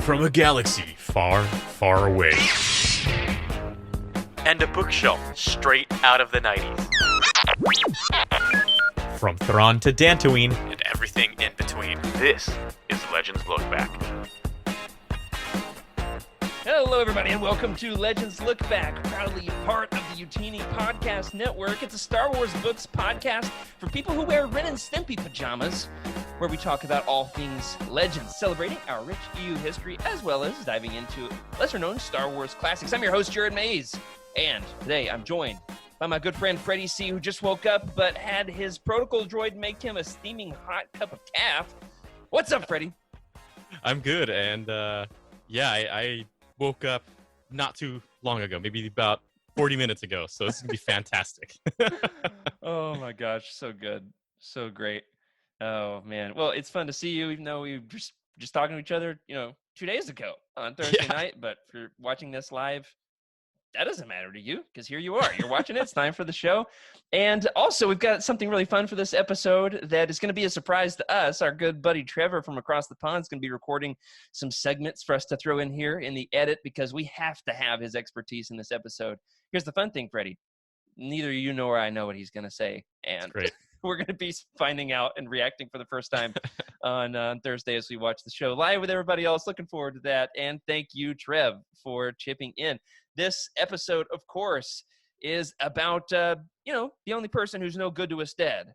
from a galaxy far, far away. And a bookshelf straight out of the 90s. From Thrawn to Dantooine And everything in between. This is Legends Look Back. Hello, everybody, and welcome to Legends Look Back, proudly part of the Utini Podcast Network. It's a Star Wars books podcast for people who wear Ren and Stimpy pajamas, where we talk about all things Legends, celebrating our rich EU history, as well as diving into lesser-known Star Wars classics. I'm your host, Jared Mays, and today I'm joined by my good friend Freddy C., who just woke up but had his protocol droid make him a steaming hot cup of calf. What's up, Freddy? I'm good, and I woke up not too long ago, maybe about 40 minutes ago, so it's gonna be fantastic. Oh my gosh, so good, so great. Oh man, well, it's fun to see you, even though we were just talking to each other, 2 days ago on Thursday night. But for watching this live, that doesn't matter to you, because here you are. You're watching it. It's time for the show. And also, we've got something really fun for this episode that is going to be a surprise to us. Our good buddy Trevor from across the pond is going to be recording some segments for us to throw in here in the edit, because we have to have his expertise in this episode. Here's the fun thing, Freddie. Neither you nor I know what he's going to say. And Great. We're going to be finding out and reacting for the first time on Thursday as we watch the show live with everybody else. Looking forward to that. And thank you, Trev, for chipping in. This episode, of course, is about, the only person who's no good to us dead.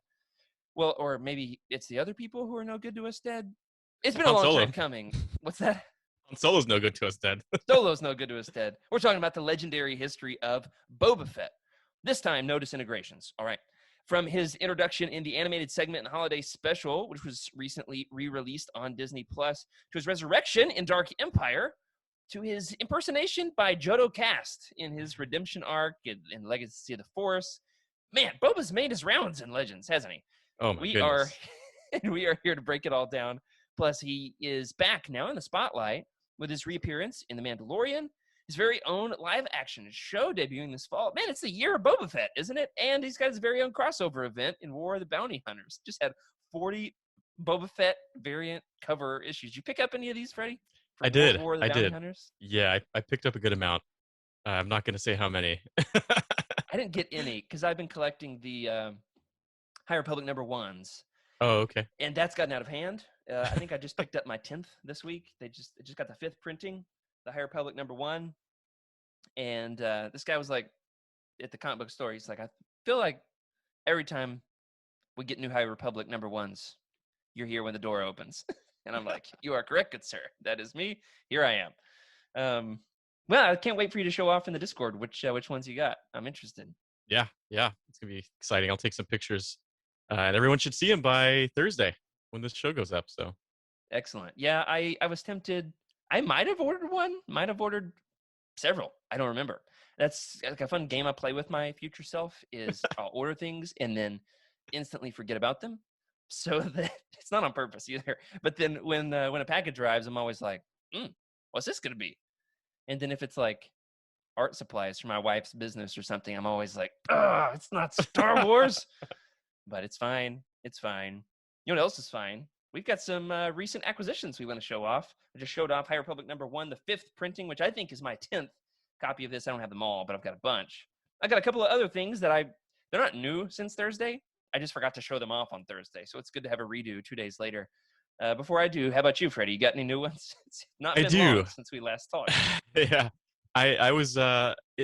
Well, or maybe it's the other people who are no good to us dead. It's been a long time coming. What's that? Han Solo's no good to us dead. Solo's no good to us dead. We're talking about the legendary history of Boba Fett. This time, no disintegrations. All right. From his introduction in the animated segment and holiday special, which was recently re-released on Disney+, to his resurrection in Dark Empire, to his impersonation by Jodo Cast in his redemption arc in Legacy of the Force. Man, Boba's made his rounds in Legends, hasn't he? Oh my goodness. We are here to break it all down. Plus, he is back now in the spotlight with his reappearance in The Mandalorian, his very own live-action show debuting this fall. Man, it's the year of Boba Fett, isn't it? And he's got his very own crossover event in War of the Bounty Hunters. Just had 40 Boba Fett variant cover issues. You pick up any of these, Freddie? I did. War of the Bounty Hunters? Yeah, I picked up a good amount. I'm not going to say how many. I didn't get any because I've been collecting the High Republic #1s. Oh, okay. And that's gotten out of hand. I think I just picked up my 10th this week. It just got the 5th printing, the High Republic #1. And this guy was like, at the comic book store, he's like, I feel like every time we get new High Republic #1s, you're here when the door opens. And I'm like, you are correct, good sir. That is me. Here I am. Well, I can't wait for you to show off in the Discord which ones you got. I'm interested. Yeah. It's going to be exciting. I'll take some pictures. And everyone should see him by Thursday when this show goes up. So Excellent. Yeah, I was tempted. I might have ordered one. Might have ordered several. I don't remember. That's like a fun game I play with my future self is I'll order things and then instantly forget about them. So that it's not on purpose either. But then when a package arrives, I'm always like, what's this going to be? And then if it's like art supplies for my wife's business or something, I'm always like, it's not Star Wars. But it's fine. It's fine. You know what else is fine? We've got some recent acquisitions we want to show off. I just showed off High Republic #1, the 5th printing, which I think is my 10th copy of this. I don't have them all, but I've got a bunch. I got a couple of other things that they're not new since Thursday. I just forgot to show them off on Thursday, so it's good to have a redo 2 days later. Before I do, how about you, Freddie? You got any new ones? It's not been long since we last talked. Yeah. I was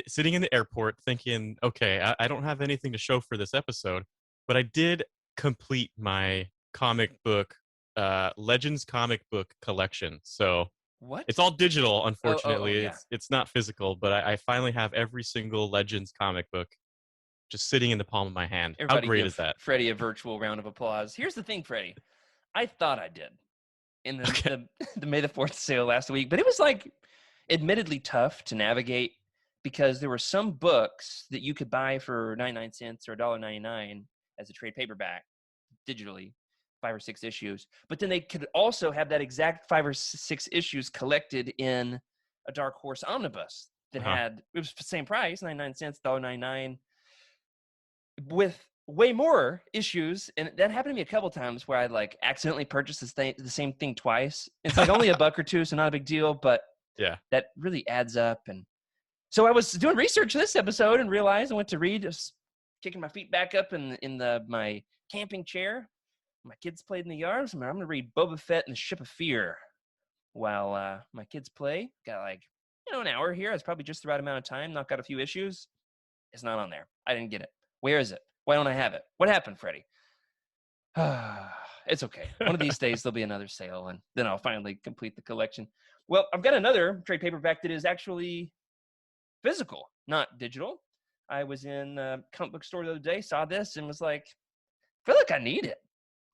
sitting in the airport thinking, okay, I don't have anything to show for this episode, but I did complete my comic book, Legends comic book collection. So what? It's all digital, unfortunately. Yeah. It's not physical, but I finally have every single Legends comic book just sitting in the palm of my hand. Everybody How great give is that? Freddie a virtual round of applause. Here's the thing, Freddie. I thought I did in the May the 4th sale last week, but it was like admittedly tough to navigate because there were some books that you could buy for 99 cents or $1.99 as a trade paperback digitally, 5 or 6 issues. But then they could also have that exact 5 or 6 issues collected in a Dark Horse omnibus that had, it was the same price, 99 cents, $1.99. With way more issues, and that happened to me a couple times where I like accidentally purchased the same thing twice. It's like only a buck or two, so not a big deal, but Yeah. that really adds up. And so I was doing research this episode and realized I went to read, just kicking my feet back up in my camping chair. My kids played in the yard, so I'm going to read Boba Fett and the Ship of Fear while my kids play. Got like an hour here. It's probably just the right amount of time. Knock out a few issues. It's not on there. I didn't get it. Where is it? Why don't I have it? What happened, Freddie? It's okay. One of these days there'll be another sale, and then I'll finally complete the collection. Well, I've got another trade paperback that is actually physical, not digital. I was in a comic book store the other day, saw this, and was like, I feel like I need it.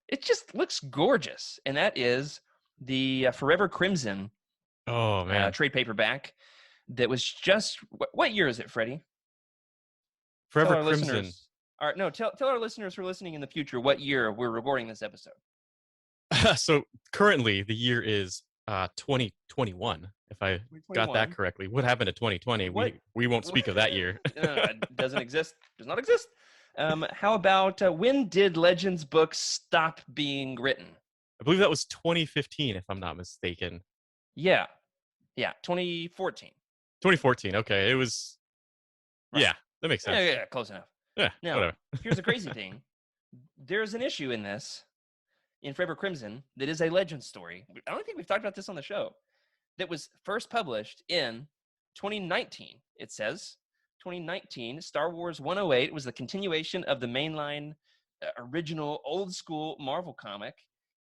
It just looks gorgeous, and that is the Forever Crimson Oh man. trade paperback that was just what year is it, Freddie? Tell Forever our Crimson. listeners. All right, no, tell our listeners who are listening in the future what year we're recording this episode. So currently the year is 2021, if I got that 2021. correctly. What happened to 2020? What? We won't speak of that year. No, it doesn't exist. Does not exist. How about when did Legends books stop being written? I believe that was 2015, if I'm not mistaken. Yeah, 2014. 2014. Okay, it was. Right. Yeah, that makes sense. Yeah, close enough. Yeah, Now, whatever. here's the crazy thing. There's an issue in this, in Forever Crimson, that is a Legends story. I don't think we've talked about this on the show. That was first published in 2019. It says 2019. Star Wars 108 was the continuation of the mainline original old school Marvel comic,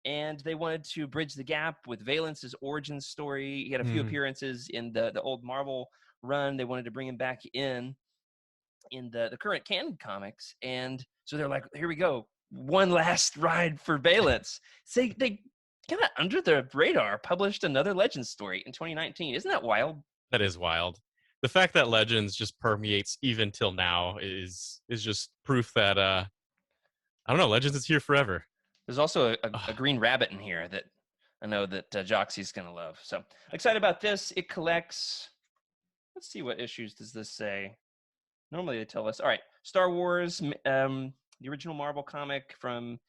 and they wanted to bridge the gap with Valence's origin story. He had a few appearances in the old Marvel run. They wanted to bring him back in the current canon comics, and so they're like, here we go, one last ride for Valence. So they kind of under the radar published another Legends story in 2019. Isn't that wild? That is wild. The fact that Legends just permeates even till now is just proof that I don't know, Legends is here forever. There's also a green rabbit in here that I know that Joxy's gonna love. So excited about this. It collects, let's see, what issues does this say? Normally they tell us, all right, Star Wars, the original Marvel comic from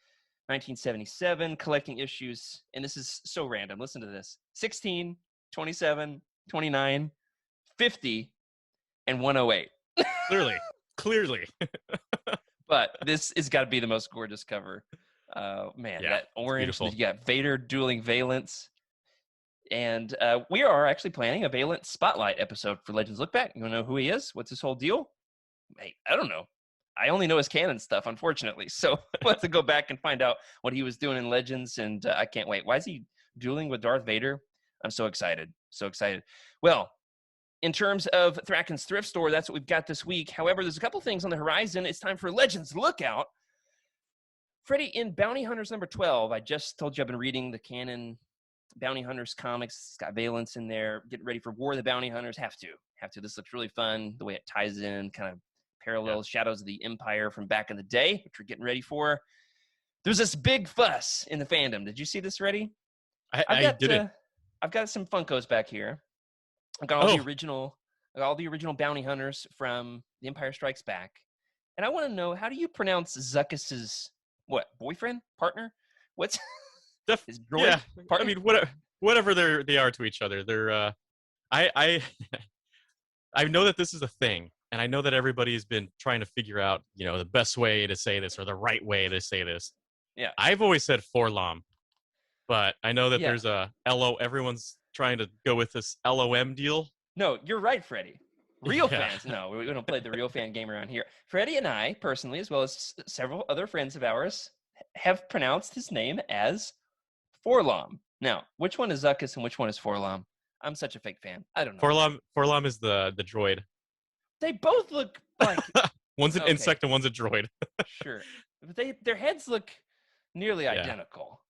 1977, collecting issues, and this is so random. Listen to this: 16, 27, 29, 50, and 108. Clearly. But this has got to be the most gorgeous cover. Man, Yeah, that orange, beautiful. you got Vader dueling Valence. And we are actually planning a Valence Spotlight episode for Legends Look Back. You want to know who he is? What's his whole deal? Hey, I don't know. I only know his canon stuff, unfortunately. So we'll have to go back and find out what he was doing in Legends, and I can't wait. Why is he dueling with Darth Vader? I'm so excited. So excited. Well, in terms of Thracken's Thrift Store, that's what we've got this week. However, there's a couple things on the horizon. It's time for Legends Lookout. Freddie, in Bounty Hunters number 12, I just told you I've been reading the Canon Bounty Hunters comics. It's got Valence in there. Getting ready for War of the Bounty Hunters. Have to. This looks really fun. The way it ties in, kind of parallels Shadows of the Empire from back in the day, which we're getting ready for. There's this big fuss in the fandom. Did you see this, Freddie? I didn't. I've got some Funkos back here. I've got all the original Bounty Hunters from The Empire Strikes Back. And I want to know, how do you pronounce Zuckus's boyfriend, partner? What's his droid? Yeah, partner? I mean, whatever they are to each other, they're. I I know that this is a thing, and I know that everybody's been trying to figure out, the best way to say this or the right way to say this. Yeah, I've always said Forlom, but I know that there's a LO. Everyone's trying to go with this LOM deal. No, you're right, Freddie. Real fans. No, we don't play the real fan game around here. Freddie and I, personally, as well as several other friends of ours, have pronounced his name as Forlom. Now, which one is Zuckus and which one is Forlom? I'm such a fake fan. I don't know. Forlom is the droid. They both look like one's an insect and one's a droid. Sure, but their heads look nearly identical.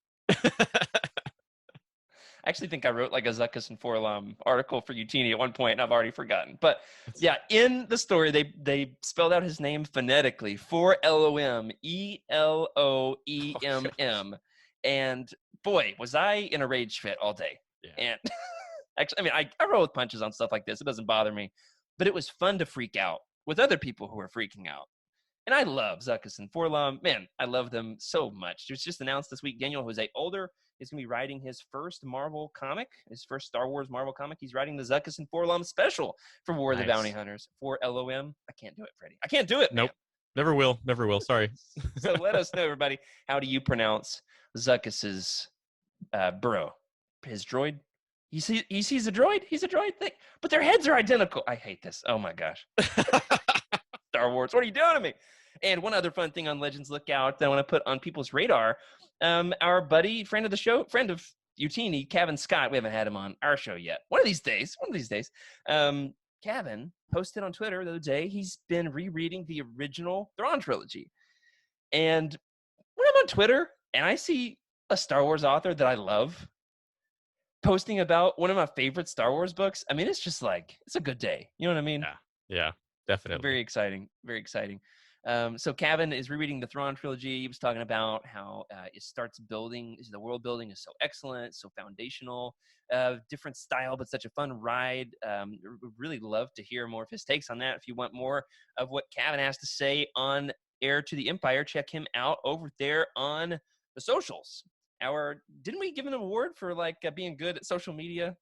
I actually think I wrote like a Zuckus and Forlom article for Utini at one point, and I've already forgotten. But yeah, in the story, they spelled out his name phonetically, for LOM, ELOEMM. And boy, was I in a rage fit all day. Yeah. And actually, I mean, I roll with punches on stuff like this. It doesn't bother me. But it was fun to freak out with other people who were freaking out. And I love Zuckuss and Forlom. Man, I love them so much. It was just announced this week Daniel Jose Older is going to be writing his first Marvel comic, his first Star Wars Marvel comic. He's writing the Zuckuss and Forlom special for War of the Bounty Nice. Hunters for LOM. I can't do it, Freddie. I can't do it, man. Nope. Never will. Never will. Sorry. So let us know, everybody. How do you pronounce Zuckuss's bro? His droid? He's a droid? He's a droid thing? But their heads are identical. I hate this. Oh, my gosh. Star Wars, what are you doing to me? And one other fun thing on Legends Lookout that I want to put on people's radar, our buddy, friend of the show, friend of Utini, Kevin Scott, we haven't had him on our show yet. One of these days, Kevin posted on Twitter the other day, he's been rereading the original Thrawn trilogy. And when I'm on Twitter and I see a Star Wars author that I love posting about one of my favorite Star Wars books, I mean, it's just like, it's a good day. You know what I mean? Yeah, definitely. Very exciting. Very exciting. So Kevin is rereading the Thrawn trilogy. He was talking about how it starts building. The world building is so excellent, so foundational, different style, but such a fun ride. Really love to hear more of his takes on that. If you want more of what Kevin has to say on Heir to the Empire, check him out over there on the socials. Didn't we give him an award for being good at social media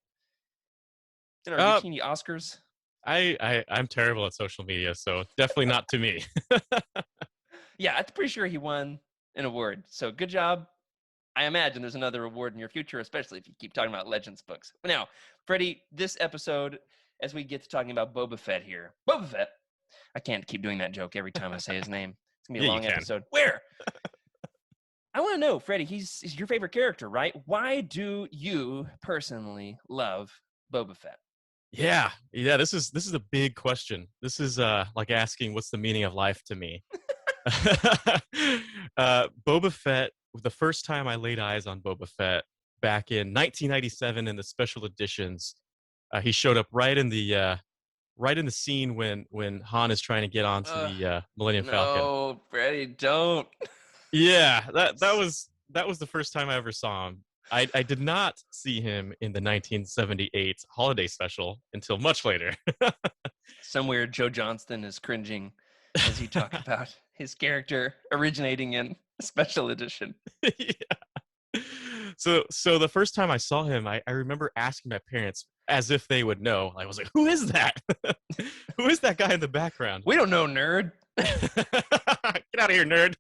in our Bikini Oscars? I'm terrible at social media, so definitely not to me. Yeah, I'm pretty sure he won an award. So good job. I imagine there's another award in your future, especially if you keep talking about Legends books. But now, Freddie, this episode, as we get to talking about Boba Fett here. Boba Fett. I can't keep doing that joke every time I say his name. It's going to be a long episode. Where? I want to know, Freddie, he's your favorite character, right? Why do you personally love Boba Fett? Yeah. This is a big question. This is like asking what's the meaning of life to me. Boba Fett. The first time I laid eyes on Boba Fett back in 1997 in the special editions, he showed up right in the scene when Han is trying to get onto the Millennium Falcon. No, Freddie, don't. Yeah, that was the first time I ever saw him. I did not see him in the 1978 holiday special until much later. Somewhere Joe Johnston is cringing as you talk about his character originating in a special edition. Yeah. So the first time I saw him, I remember asking my parents as if they would know. I was like, "Who is that? Who is that guy in the background?" We don't know, nerd. Get out of here, nerd.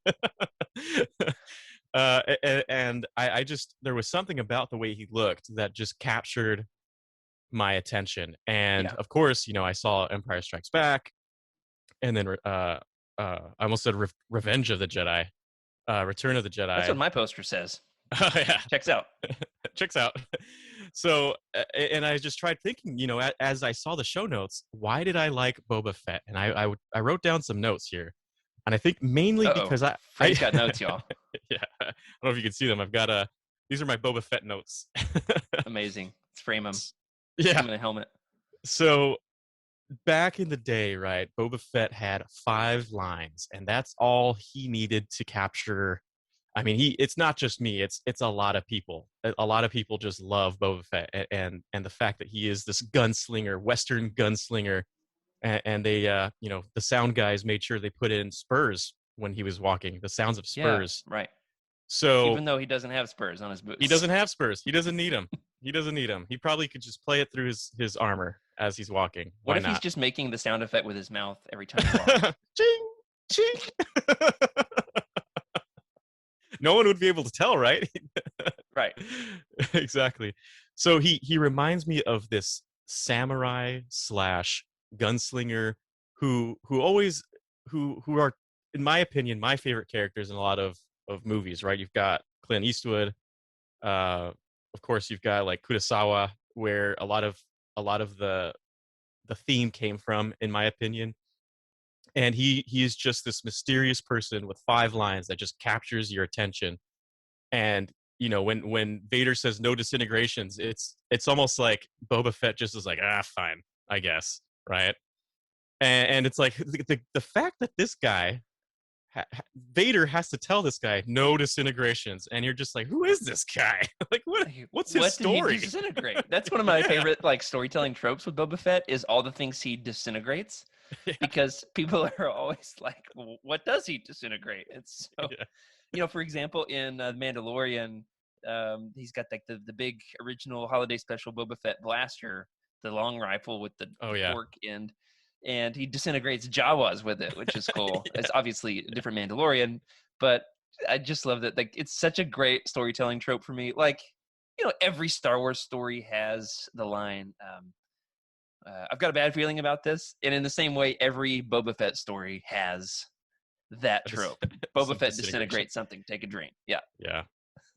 And I just, there was something about the way he looked that just captured my attention. And of course, I saw Empire Strikes Back, and then I almost said Revenge of the Jedi, Return of the Jedi. That's what my poster says. Oh, yeah. Checks out. Checks out. So, and I just tried thinking, as I saw the show notes, why did I like Boba Fett? And I wrote down some notes here. And I think mainly because Freddie's got notes, y'all. Yeah. I don't know if you can see them. I've got these are my Boba Fett notes. Amazing. Let's frame them. Yeah. Put him in a helmet. So back in the day, right, Boba Fett had 5 lines, and that's all he needed to capture. I mean, it's not just me. It's a lot of people. A lot of people just love Boba Fett, and the fact that he is this gunslinger, Western gunslinger. And they, the sound guys made sure they put in spurs when he was walking, the sounds of spurs. Yeah, right. So even though he doesn't have spurs on his boots. He doesn't have spurs. He doesn't need them. He probably could just play it through his armor as he's walking. What if he's just making the sound effect with his mouth every time he walks? Ching, ching. No one would be able to tell, right? Right. Exactly. So he reminds me of this samurai / gunslinger who are, in my opinion, my favorite characters in a lot of movies, right? You've got Clint Eastwood, of course you've got like Kurosawa, where a lot of the theme came from, in my opinion. And he is just this mysterious person with 5 lines that just captures your attention. And when Vader says no disintegrations, it's almost like Boba Fett just is like, fine, I guess. Right. And it's like the fact that this guy, Vader has to tell this guy no disintegrations, and you're just like, who is this guy? Like, what's his story? Did he disintegrate? That's one of my favorite storytelling tropes with Boba Fett, is all the things he disintegrates. Yeah. because people are always like, what does he disintegrate? It's so, Yeah. for example, in Mandalorian, he's got like the big original holiday special Boba Fett blaster, the long rifle with Oh the yeah. fork end, and he disintegrates Jawas with it, which is cool. Yeah. It's obviously a different Mandalorian, but I just love that. Like, it's such a great storytelling trope for me. Like, every Star Wars story has the line, I've got a bad feeling about this. And in the same way, every Boba Fett story has that trope. Boba Some Fett disintegration. disintegrates something, take a drink. Yeah. Yeah.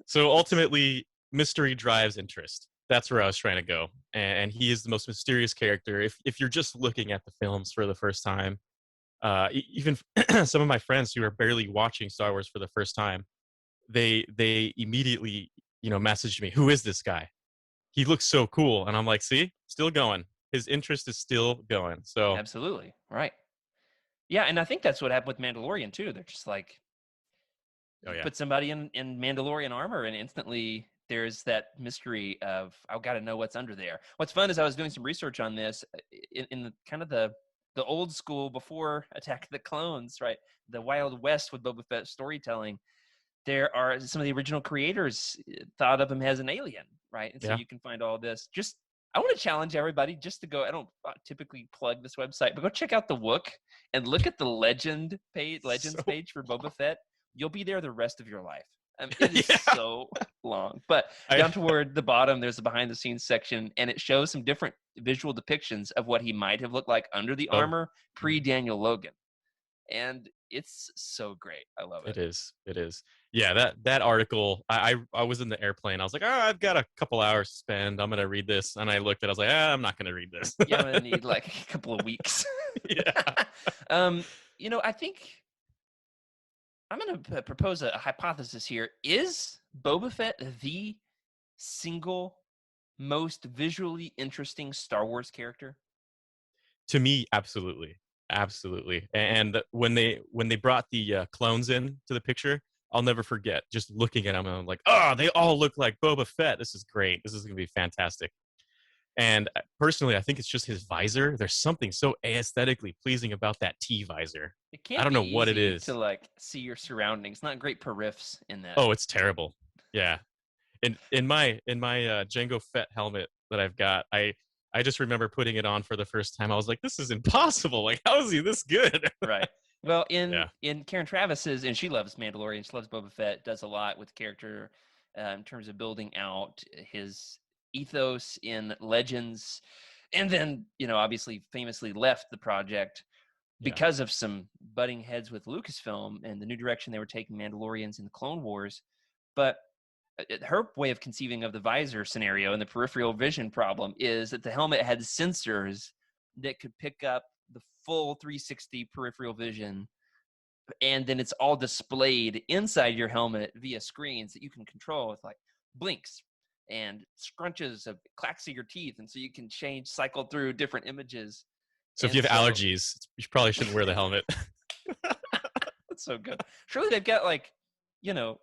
So ultimately, mystery drives interest. That's where I was trying to go. And he is the most mysterious character. If you're just looking at the films for the first time, even some of my friends who are barely watching Star Wars for the first time, they immediately messaged me, "Who is this guy? He looks so cool." And I'm like, "See, still going. His interest is still going." So, Absolutely. Right. Yeah, and I think that's what happened with Mandalorian too. They're just like, oh you yeah, put somebody in Mandalorian armor, and instantly there's that mystery of, I've got to know what's under there. What's fun is I was doing some research on this in the kind of the old school before Attack of the Clones, right? The Wild West with Boba Fett storytelling. There are some of the original creators thought of him as an alien, right? And so yeah. you can find all this. Just, I want to challenge everybody just to go. I don't typically plug this website, but go check out the Wook and look at the legends So page for Boba Fett. You'll be there the rest of your life. It is yeah, so long. But I down toward the bottom, there's a behind the scenes section, and it shows some different visual depictions of what he might have looked like under the oh, armor pre Daniel Logan. And it's so great. I love it. it is. It is. Yeah, that article. I was in the airplane. I was like, "Oh, I've got a couple hours to spend. I'm gonna read this." And I looked at. I was like, I'm not gonna read this." Yeah, I'm gonna need like a couple of weeks. Yeah. um, I think I'm gonna propose a hypothesis here. Is Boba Fett the single most visually interesting Star Wars character? To me, absolutely, absolutely. And when they brought the clones in to the picture, I'll never forget just looking at them and I'm like, oh, they all look like Boba Fett. This is great. This is gonna be fantastic. And personally, I think it's just his visor. There's something so aesthetically pleasing about that T visor. It I can't don't be know what it easy to is. like see your surroundings. Not great per riffs in that. Oh, it's terrible. Yeah. In my Jango Fett helmet that I've got, I just remember putting it on for the first time. I was like, this is impossible. Like, how is he this good? Right. Well, in Yeah. in Karen Travis's, and she loves Mandalorian, she loves Boba Fett, does a lot with character in terms of building out his ethos in Legends, and then obviously famously left the project Yeah. because of some butting heads with Lucasfilm and the new direction they were taking Mandalorians in the Clone Wars. But her way of conceiving of the visor scenario and the peripheral vision problem is that the helmet had sensors that could pick up the full 360 peripheral vision, and then it's all displayed inside your helmet via screens that you can control with like blinks and scrunches of clacks of your teeth, and so you can cycle through different images. So if you And have so allergies, you probably shouldn't wear the helmet. that's so good. Surely they've got like you know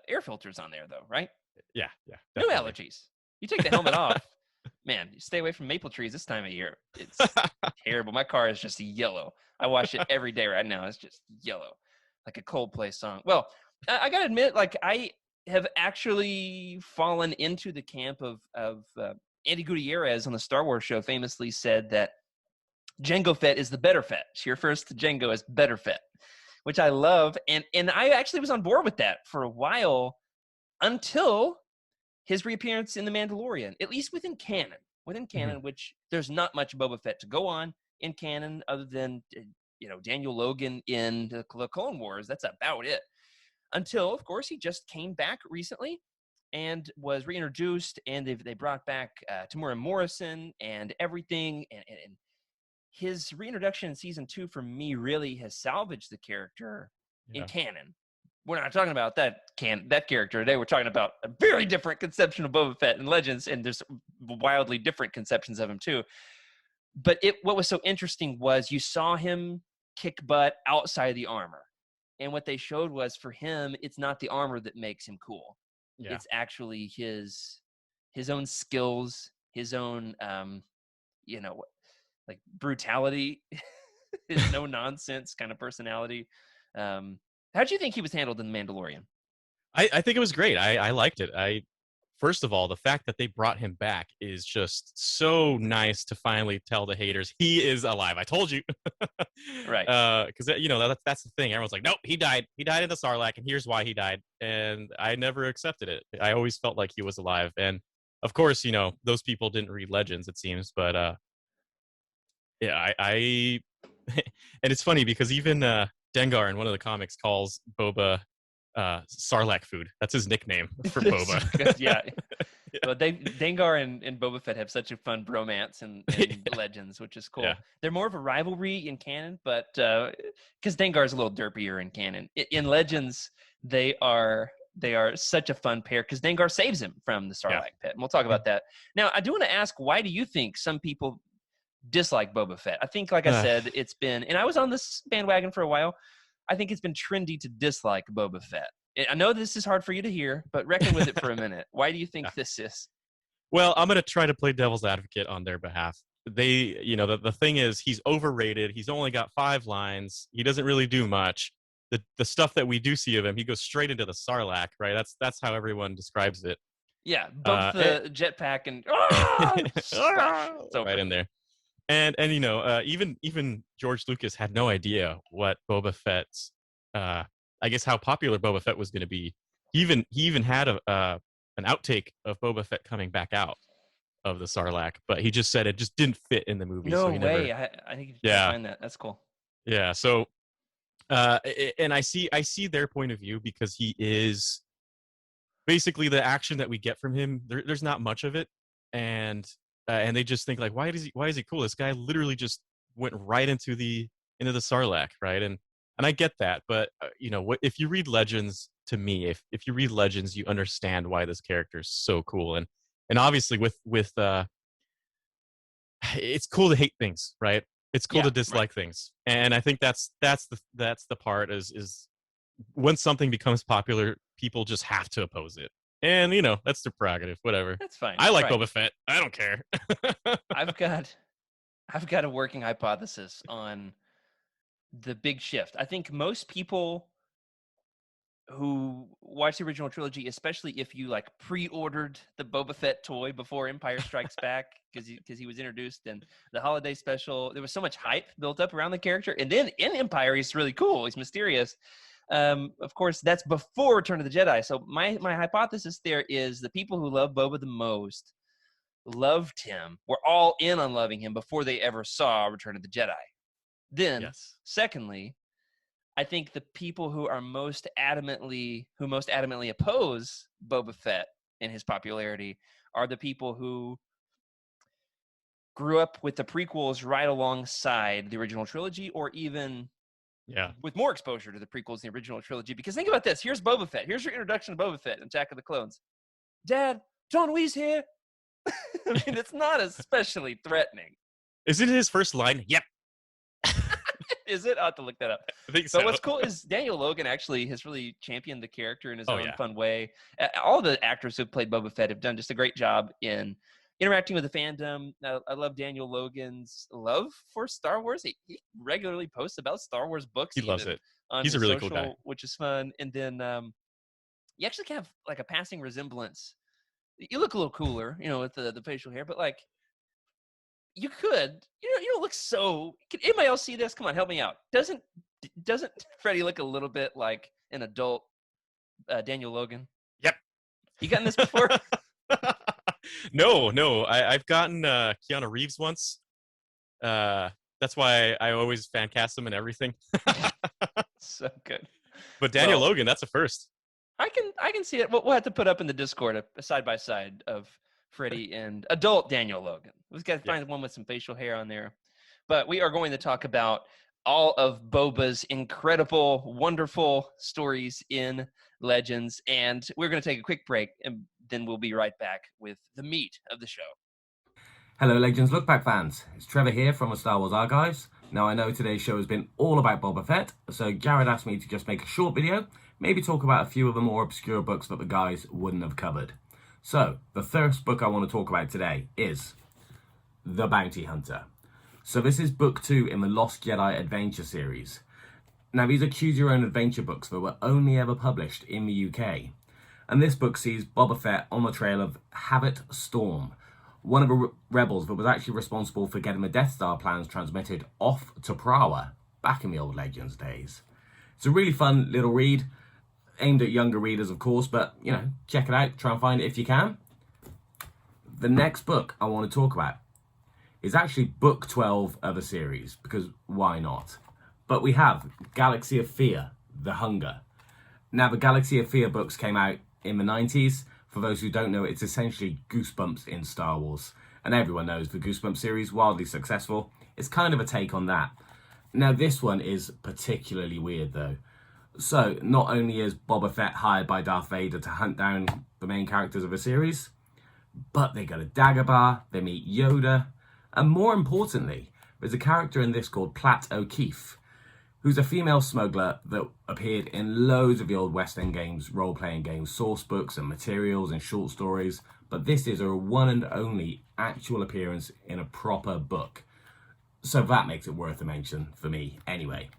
air filters on there though, right? Yeah. Yeah. No Definitely. allergies. You take the helmet off, man. You stay away from maple trees this time of year. It's terrible. My car is just yellow. I wash it every day right now. It's just yellow, like a Coldplay song. Well, I gotta admit, like I have actually fallen into the camp of Andy Gutierrez on the Star Wars show. Famously said that Jango Fett is the better Fett. She refers to Jango as better Fett, which I love, and I actually was on board with that for a while until his reappearance in The Mandalorian, at least within canon. Within Mhm. canon, which there's not much Boba Fett to go on in canon other than Daniel Logan in the Clone Wars. That's about it. Until, of course, he just came back recently and was reintroduced, and they brought back Tamora Morrison and everything, and his reintroduction in season 2 for me really has salvaged the character in Yeah. canon. We're not talking about that character today. We're talking about a very different conception of Boba Fett in Legends, and there's wildly different conceptions of him too. But what was so interesting was you saw him kick butt outside the armor, and what they showed was for him, it's not the armor that makes him cool. Yeah. It's actually his own skills, his own you know like brutality. his no nonsense kind of personality. How do you think he was handled in The Mandalorian? I think it was great. I liked it. First of all, the fact that they brought him back is just so nice to finally tell the haters he is alive. I told you, Right. Because that's the thing. Everyone's like, nope, he died. He died in the Sarlacc, and here's why he died. And I never accepted it. I always felt like he was alive. And of course, those people didn't read Legends, it seems. But yeah, I and it's funny because even Dengar in one of the comics calls Boba Sarlacc food. That's his nickname for Boba. Yeah. Well, Dengar and Boba Fett have such a fun bromance in Legends, which is cool. Yeah. They're more of a rivalry in canon, but because Dengar is a little derpier in canon. In Legends, they are such a fun pair because Dengar saves him from the Sarlacc pit, and we'll talk about that. Now, I do want to ask, why do you think some people dislike Boba Fett? I think, like I said, it's been, and I was on this bandwagon for a while. I think it's been trendy to dislike Boba Fett. I know this is hard for you to hear, but reckon with it for a minute. Why do you think this is? Well, I'm going to try to play devil's advocate on their behalf. They, the thing is, he's overrated. He's only got 5 lines. He doesn't really do much. The stuff that we do see of him, he goes straight into the Sarlacc, right? That's how everyone describes it. Yeah, bump the jetpack and right in there. And even George Lucas had no idea what Boba Fett's I guess how popular Boba Fett was going to be. He even had an outtake of Boba Fett coming back out of the Sarlacc, but he just said it just didn't fit in the movie. No so he way! Never, I think you can find that. That's cool. Yeah. So, and I see their point of view because he is basically the action that we get from him. There's not much of it, and they just think like, why is he cool? This guy literally just went right into the Sarlacc, right? And I get that, but if you read Legends, to me, if you read Legends, you understand why this character is so cool, and obviously with it's cool to hate things, right? It's cool to dislike things, and I think that's the part is when something becomes popular, people just have to oppose it, and that's their prerogative. Whatever. That's fine. I like Boba Fett. I don't care. I've got a working hypothesis on the big shift. I think most people who watch the original trilogy, especially if you like pre-ordered the Boba Fett toy before Empire Strikes Back, because he was introduced in the holiday special, there was so much hype built up around the character. And then in Empire, he's really cool. He's mysterious. Of course, that's before Return of the Jedi. So my hypothesis there is the people who love Boba the most loved him, were all in on loving him before they ever saw Return of the Jedi. Then, secondly, I think the people who most adamantly oppose Boba Fett and his popularity are the people who grew up with the prequels right alongside the original trilogy, or even with more exposure to the prequels in the original trilogy. Because think about this. Here's Boba Fett. Here's your introduction to Boba Fett in Attack of the Clones. Dad, John Wee's here. I mean, it's not especially threatening. Is it his first line? Yep. Is it? I'll have to look that up. I think so. But what's cool is Daniel Logan actually has really championed the character in his own fun way. All the actors who have played Boba Fett have done just a great job in interacting with the fandom. I love Daniel Logan's love for Star Wars. He regularly posts about Star Wars books. He loves it. He's a really cool guy. Which is fun. And then you actually have like a passing resemblance. You look a little cooler, with the facial hair, but like, you could, you don't look so. Can anybody else see this? Come on, help me out. Doesn't Freddy look a little bit like an adult Daniel Logan? Yep. You gotten this before? No. I've gotten Keanu Reeves once. That's why I always fan cast him and everything. So good. But Daniel Logan, that's a first. I can see it. We'll have to put up in the Discord a side by side of Freddy and adult Daniel Logan. We've got to find one with some facial hair on there. But we are going to talk about all of Boba's incredible, wonderful stories in Legends. And we're going to take a quick break, and then we'll be right back with the meat of the show. Hello, Legends Look Back fans. It's Trevor here from the Star Wars Archives. Now, I know today's show has been all about Boba Fett, so Jared asked me to just make a short video, maybe talk about a few of the more obscure books that the guys wouldn't have covered. So, the first book I want to talk about today is The Bounty Hunter. So this is book 2 in the Lost Jedi Adventure series. Now, these are choose your own adventure books that were only ever published in the UK. And this book sees Boba Fett on the trail of Havit Storm, one of the rebels that was actually responsible for getting the Death Star plans transmitted off to Prawa back in the old Legends days. It's a really fun little read, aimed at younger readers, of course, but, check it out, try and find it if you can. The next book I want to talk about is actually book 12 of a series, because why not? But we have Galaxy of Fear, The Hunger. Now, the Galaxy of Fear books came out in the 90s. For those who don't know, it's essentially Goosebumps in Star Wars. And everyone knows the Goosebumps series, wildly successful. It's kind of a take on that. Now, this one is particularly weird, though. So, not only is Boba Fett hired by Darth Vader to hunt down the main characters of the series, but they go to Dagobah, they meet Yoda, and more importantly, there's a character in this called Platt O'Keefe, who's a female smuggler that appeared in loads of the old West End games, role-playing games, source books and materials and short stories, but this is her one and only actual appearance in a proper book. So that makes it worth a mention for me anyway.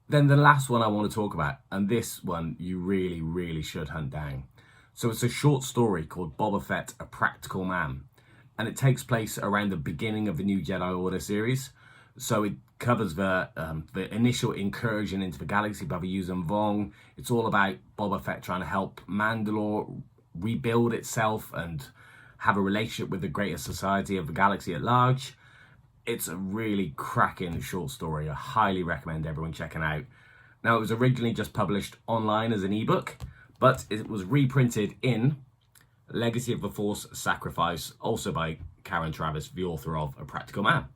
Then the last one I want to talk about, and this one you really, really should hunt down. So it's a short story called Boba Fett, A Practical Man, and it takes place around the beginning of the New Jedi Order series. So it covers the initial incursion into the galaxy by the Yuuzhan Vong. It's all about Boba Fett trying to help Mandalore rebuild itself and have a relationship with the greater society of the galaxy at large. It's a really cracking short story. I highly recommend everyone checking out. Now, it was originally just published online as an ebook, but it was reprinted in Legacy of the Force Sacrifice, also by Karen Travis, the author of A Practical Man.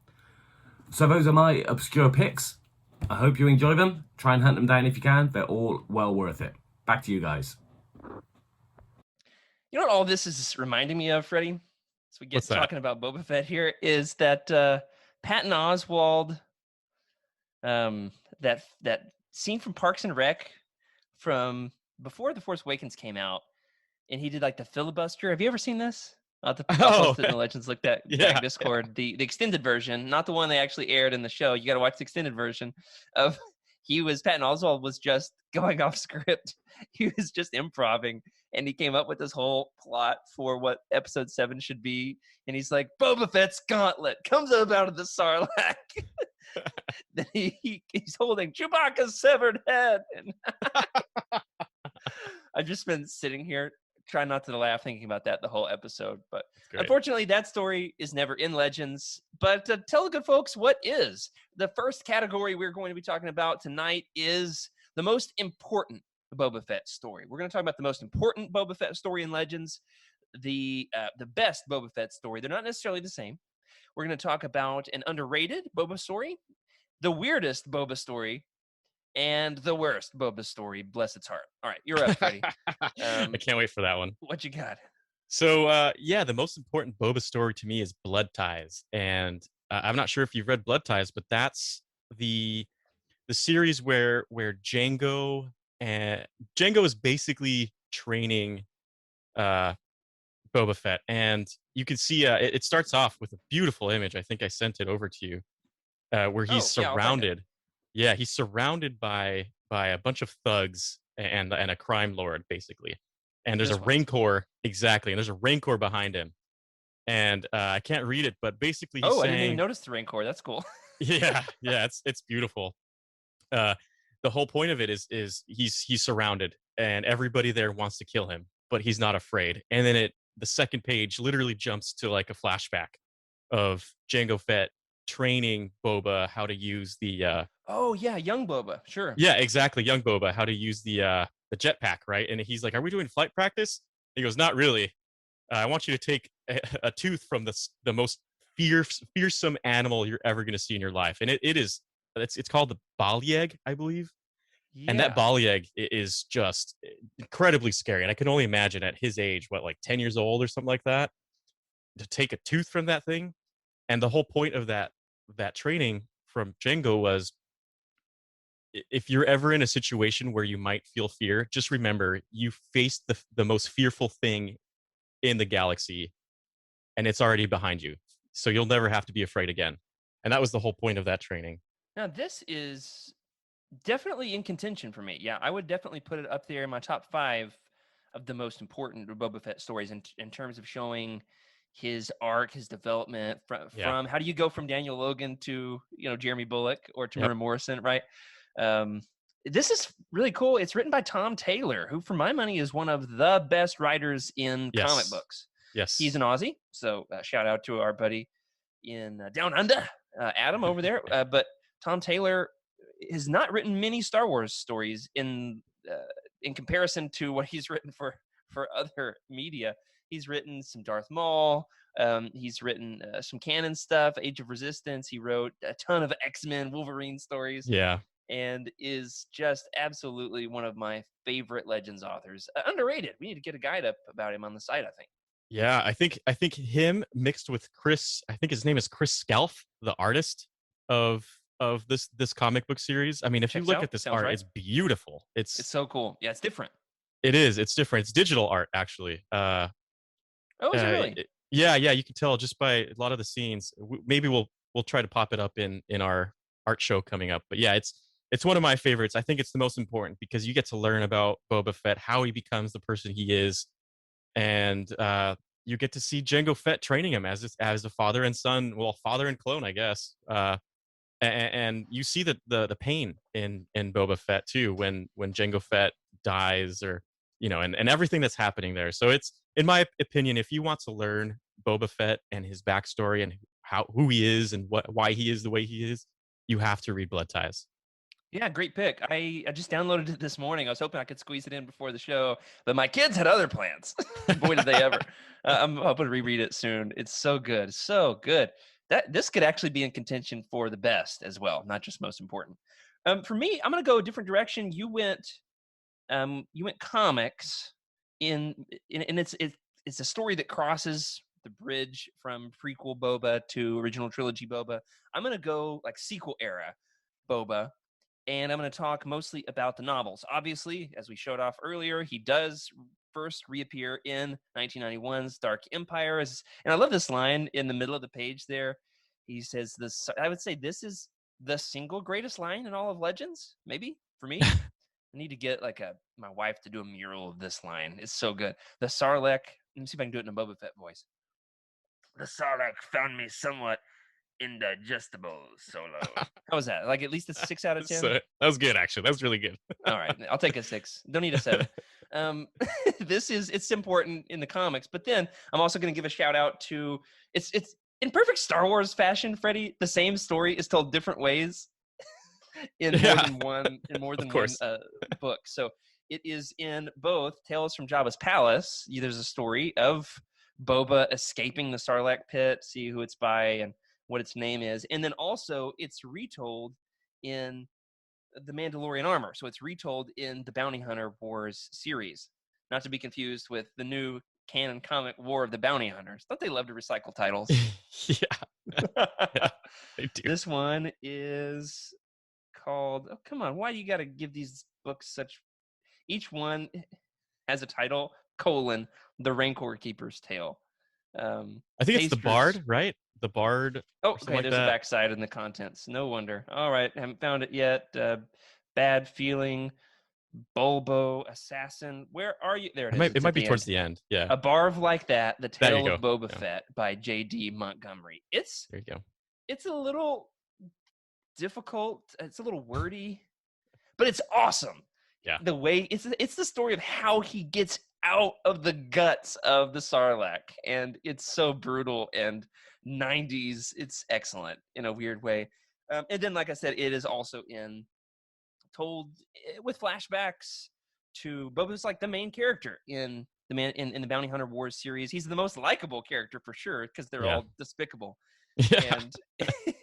So those are my obscure picks. I hope you enjoy them. Try and hunt them down if you can. They're all well worth it. Back to you guys. You know what all this is reminding me of, Freddie? As we get What's that? talking about Boba Fett here, is that Patton Oswalt, that scene from Parks and Rec from before The Force Awakens came out, and he did like the filibuster. Have you ever seen this? I'll post it in the Legends Look Back Discord. The extended version, not the one they actually aired in the show. You got to watch the extended version of Patton Oswalt was just going off script. He was just improvising, and he came up with this whole plot for what episode 7 should be. And he's like, Boba Fett's gauntlet comes up out of the Sarlacc. Then he's holding Chewbacca's severed head. And I've just been sitting here trying not to laugh thinking about that the whole episode. But unfortunately, that story is never in Legends. But tell the good folks what is. The first category we're going to be talking about tonight is the most important Boba Fett story. We're going to talk about the most important Boba Fett story in Legends, the best Boba Fett story. They're not necessarily the same. We're going to talk about an underrated Boba story, the weirdest Boba story, and the worst Boba story, bless its heart. All right, you're up, Freddie. I can't wait for that one. What you got? So, the most important Boba story to me is Blood Ties. And I'm not sure if you've read Blood Ties, but that's the series where Django is basically training Boba Fett. And you can see it starts off with a beautiful image. I think I sent it over to you, where he's surrounded. Yeah, he's surrounded by a bunch of thugs and a crime lord, basically. And there's a Rancor, exactly, and there's a Rancor behind him. And I can't read it, but basically he's saying... I didn't even notice the Rancor. That's cool. yeah, it's beautiful. The whole point of it is he's surrounded, and everybody there wants to kill him, but he's not afraid. And then the second page literally jumps to like a flashback of Jango Fett training Boba how to use the young Boba, sure. Yeah, exactly, young Boba, how to use the jetpack, right? And he's like, "Are we doing flight practice?" He goes, "Not really. I want you to take a tooth from the most fearsome animal you're ever going to see in your life." And it's called the Balyeg, I believe. Yeah. And that Balyeg is just incredibly scary. And I can only imagine at his age, like 10 years old or something like that, to take a tooth from that thing. And the whole point of that training from Jango was, if you're ever in a situation where you might feel fear, just remember you faced the most fearful thing in the galaxy, and it's already behind you. so you'll never have to be afraid again. And that was the whole point of that training. Now, this is definitely in contention for me. Yeah, I would definitely put it up there in my top 5 of the most important Boba Fett stories in terms of showing his arc, his development Yeah. from how do you go from Daniel Logan to Jeremy Bullock or Yep. Tamura Morrison, right? Um, this is really cool. It's written by Tom Taylor, who, for my money, is one of the best writers in comic Yes. books. Yes. He's an Aussie, so shout out to our buddy in Down Under, Adam over there. But Tom Taylor has not written many Star Wars stories in comparison to what he's written for other media. He's written some Darth Maul. He's written some canon stuff, Age of Resistance. He wrote a ton of X-Men, Wolverine stories, Yeah. and is just absolutely one of my favorite Legends authors. Underrated. We need to get a guide up about him on the site, I think. Yeah, I think him mixed with Chris, I think his name is Chris Scalf, the artist of this comic book series. I mean, if you Checks look out. at this Sounds art, right. it's beautiful. It's so cool. Yeah, it's different. It is. It's different. It's digital art, actually. Oh, is it really? Yeah, you can tell just by a lot of the scenes. Maybe we'll try to pop it up in our art show coming up. But yeah, it's one of my favorites. I think it's the most important because you get to learn about Boba Fett, how he becomes the person he is, and you get to see Jango Fett training him as a father and son, well, father and clone, I guess. And you see the pain in Boba Fett too when Jango Fett dies, or and everything that's happening there. So it's, in my opinion, if you want to learn Boba Fett and his backstory and who he is and why he is the way he is, you have to read Blood Ties. Yeah, great pick. I just downloaded it this morning. I was hoping I could squeeze it in before the show, but my kids had other plans. Boy, did they ever. I'm hoping to reread it soon. It's so good. So good. This could actually be in contention for the best as well, not just most important. For me, I'm going to go a different direction. You went comics and it's a story that crosses the bridge from prequel Boba to original trilogy Boba. I'm going to go like sequel era Boba, and I'm going to talk mostly about the novels. Obviously, as we showed off earlier, he does first reappear in 1991's Dark Empire. And I love this line in the middle of the page there. He says this, I would say this is the single greatest line in all of Legends, maybe, for me. I need to get my wife to do a mural of this line. It's so good. The Sarlacc, let me see if I can do it in a Boba Fett voice. The Sarlacc found me somewhat indigestible, Solo. How was that? Like at least a 6 out of 10? That was good, actually. That was really good. All right, I'll take a 6. Don't need a 7. It's important in the comics, but then I'm also going to give a shout out to it's in perfect Star Wars fashion, Freddy. The same story is told different ways in more than one book. So it is in both Tales from Jabba's Palace. There's a story of Boba escaping the Sarlacc pit, see who it's by and what its name is, and then also it's retold in the Mandalorian Armor. So it's retold in the Bounty Hunter Wars series, not to be confused with the new canon comic War of the Bounty Hunters. Don't they love to recycle titles? Yeah, they do. This one is called, oh, come on, why do you got to give these books such, each one has a title, the Rancor Keeper's Tale. I think it's the Bard, right? The Bard. Oh, okay, there's a backside in the contents. No wonder. All right, haven't found it yet. Bad Feeling, Bulbo, Assassin. Where are you? There it is. It might be towards the end. Yeah. A Barv Like That, The Tale of Boba Yeah. Fett by J.D. Montgomery. There you go. It's a little difficult. It's a little wordy, but it's awesome. Yeah. The way it's the story of how he gets out of the guts of the Sarlacc, and it's so brutal and 90s. It's excellent in a weird way. And then, like I said, it is also told with flashbacks to Boba's like the main character in the Bounty Hunter Wars series. He's the most likable character for sure because they're all despicable. Yeah. And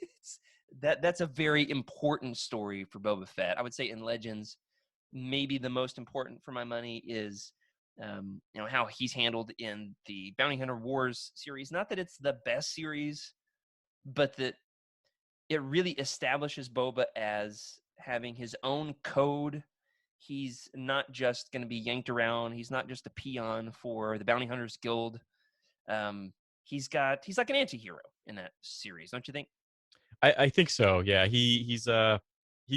that's a very important story for Boba Fett. I would say in Legends, maybe the most important for my money is how he's handled in the Bounty Hunter Wars series. Not that it's the best series, but that it really establishes Boba as having his own code. He's not just going to be yanked around. He's not just a peon for the Bounty Hunters Guild. He's like an anti-hero. in that series, don't you think? I think so. Yeah, he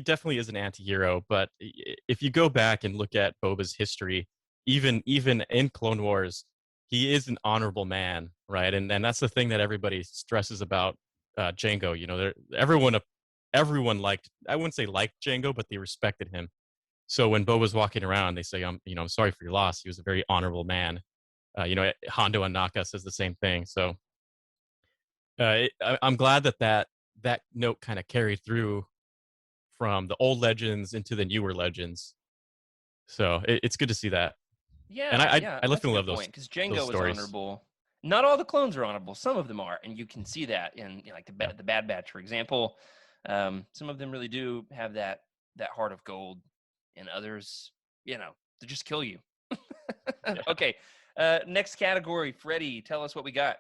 definitely is an anti-hero, but if you go back and look at Boba's history, even in Clone Wars, he is an honorable man, right? And that's the thing that everybody stresses about Jango. You know, everyone liked, I wouldn't say liked Jango, but they respected him. So when Boba's walking around, they say, I'm sorry for your loss. He was a very honorable man. Hondo Anaka says the same thing. So I'm glad that note kind of carried through from the old legends into the newer legends. So it's good to see that. And Yeah, I yeah, I that's a definitely good love point because those Django is stories. honorable. Not all the clones are honorable. Some of them are, and you can see that in like Yeah. the Bad Batch, for example. Some of them really do have that heart of gold, and others, they just kill you. Yeah. Okay, next category, Freddie. Tell us what we got.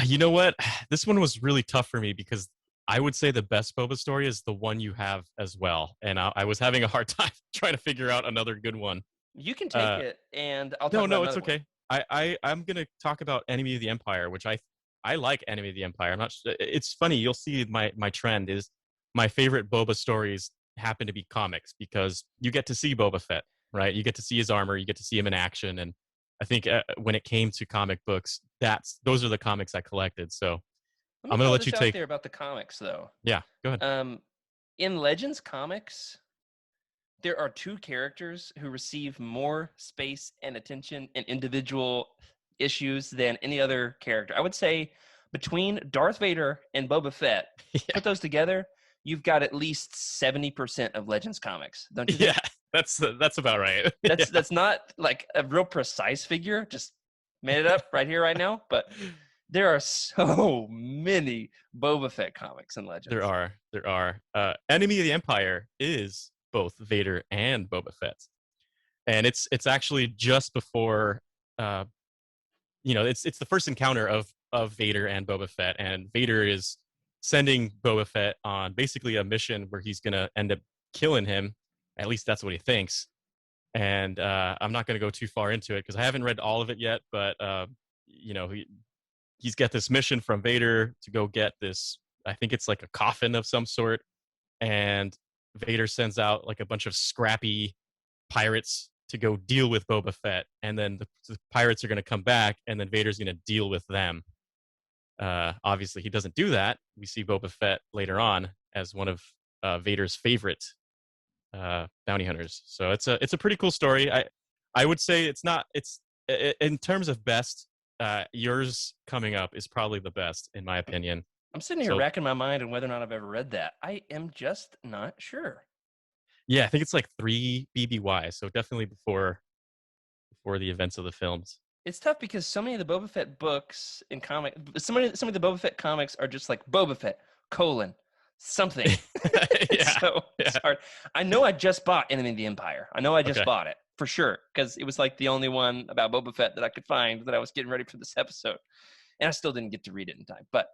You know what? This one was really tough for me because I would say the best Boba story is the one you have as well, and I was having a hard time trying to figure out another good one. You can take Uh, it, and I'll talk no, about no, it's another one. okay. I'm gonna talk about Enemy of the Empire, which I like Enemy of the Empire. I'm not. It's funny. You'll see my trend is my favorite Boba stories happen to be comics because you get to see Boba Fett, right? You get to see his armor, you get to see him in action, and I think when it came to comic books, those are the comics I collected. So Let me I'm gonna throw let you this out take. there about the comics, though. Yeah, go ahead. Um, in Legends comics, there are two characters who receive more space and attention and individual issues than any other character. I would say between Darth Vader and Boba Fett, Yeah, put those together, you've got at least 70% of Legends comics, don't you yeah, think? that's about right. That's Yeah. that's not like a real precise figure, just made it up right here, right now. But there are so many Boba Fett comics and There Legends. are. There are. Enemy of the Empire is both Vader and Boba Fett, and it's actually just before. Uh, it's the first encounter of Vader and Boba Fett, and Vader is sending Boba Fett on basically a mission where he's gonna end up killing him. At least that's what he thinks. And I'm not gonna go too far into it because I haven't read all of it yet. But you know, he's got this mission from Vader to go get this. I think it's like a coffin of some sort, and Vader sends out like a bunch of scrappy pirates to go deal with Boba Fett, and then the pirates are going to come back, and then Vader's going to deal with them. Obviously, he doesn't do that. We see Boba Fett later on as one of Vader's favorite bounty hunters. So it's a pretty cool story. I would say it's not it's in terms of best. Yours coming up is probably the best in my opinion. I'm sitting here So racking my mind on whether or not I've ever read that. I am just not sure. yeah, I think it's like 3 BBY. So definitely before the events of the films. It's tough because so many of the Boba Fett books and some of the Boba Fett comics are just like Boba Fett colon something. Yeah, So it's yeah. hard. I know I just bought Enemy of the Empire. I know I just Okay. bought it for sure because it was like the only one about Boba Fett that I could find that I was getting ready for this episode, and I still didn't get to read it in time. But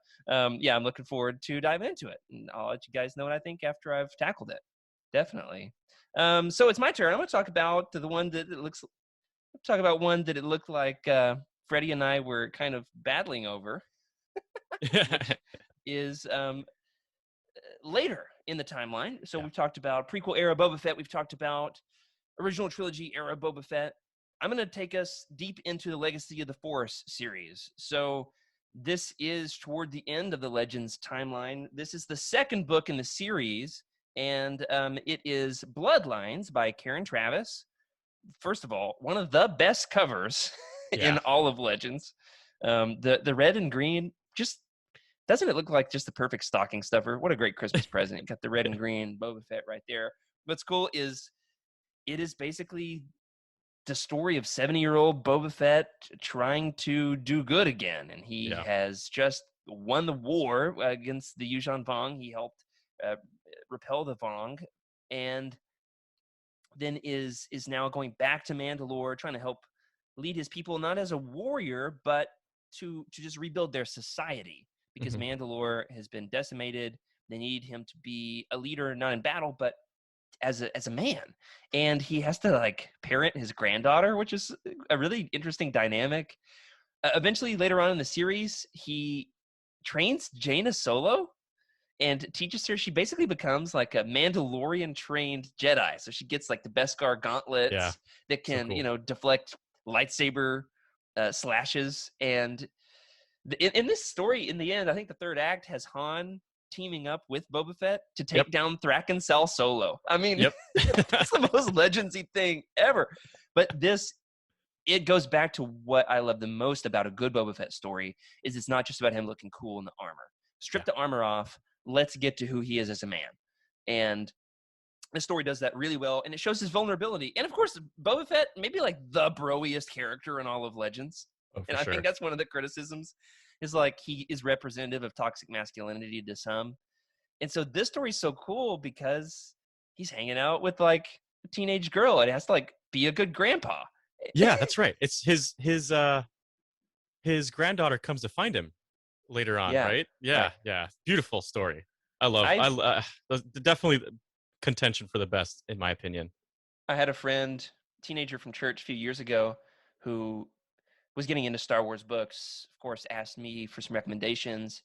yeah, I'm looking forward to diving into it, and I'll let you guys know what I think after I've tackled it. Definitely. So it's my turn. I'm going to talk about the one that it looks. Talk about one that it looked like Freddie and I were kind of battling over, which is later in the timeline. So Yeah. we've talked about prequel era Boba Fett. We've talked about original trilogy era Boba Fett. I'm going to take us deep into the Legacy of the Force series. So this is toward the end of the Legends timeline. This is the second book in the series, and it is Bloodlines by Karen Travis. First of all, one of the best covers in Yeah. all of Legends. The red and green, just doesn't it look like just the perfect stocking stuffer? What a great Christmas present! You got the red and green Boba Fett right there. What's cool is it is basically the story of 70-year-old Boba Fett trying to do good again, and he Yeah. has just won the war against the Yuuzhan Vong. He helped repel the Vong, and then is now going back to Mandalore, trying to help lead his people not as a warrior, but to just rebuild their society because Mhm. Mandalore has been decimated. They need him to be a leader, not in battle, but as a man. And he has to like parent his granddaughter, which is a really interesting dynamic. Eventually, later on in the series, he trains Jaina Solo and teaches her. She basically becomes like a Mandalorian trained Jedi. So she gets like the Beskar Yeah. gauntlets that So can, cool. deflect lightsaber slashes. And in this story, in the end, I think the third act has Han teaming up with Boba Fett to Yep. take down Thrak and Sal Solo. I mean, Yep. that's the most legendsy thing ever. But it goes back to what I love the most about a good Boba Fett story is it's not just about him looking cool in the armor. Strip the armor off. Let's get to who he is as a man. And the story does that really well, and it shows his vulnerability. And of course, Boba Fett, maybe like the broiest character in all of Legends. Oh, And for I think sure. that's one of the criticisms is like he is representative of toxic masculinity to some. And so this story's so cool because he's hanging out with like a teenage girl and has to like be a good grandpa. Yeah, that's right. It's his granddaughter comes to find him later on, Yeah, right? Yeah, right. yeah. Beautiful story. I Definitely contention for the best in my opinion. I had a friend, teenager from church a few years ago, who was getting into Star Wars books. Of course, asked me for some recommendations.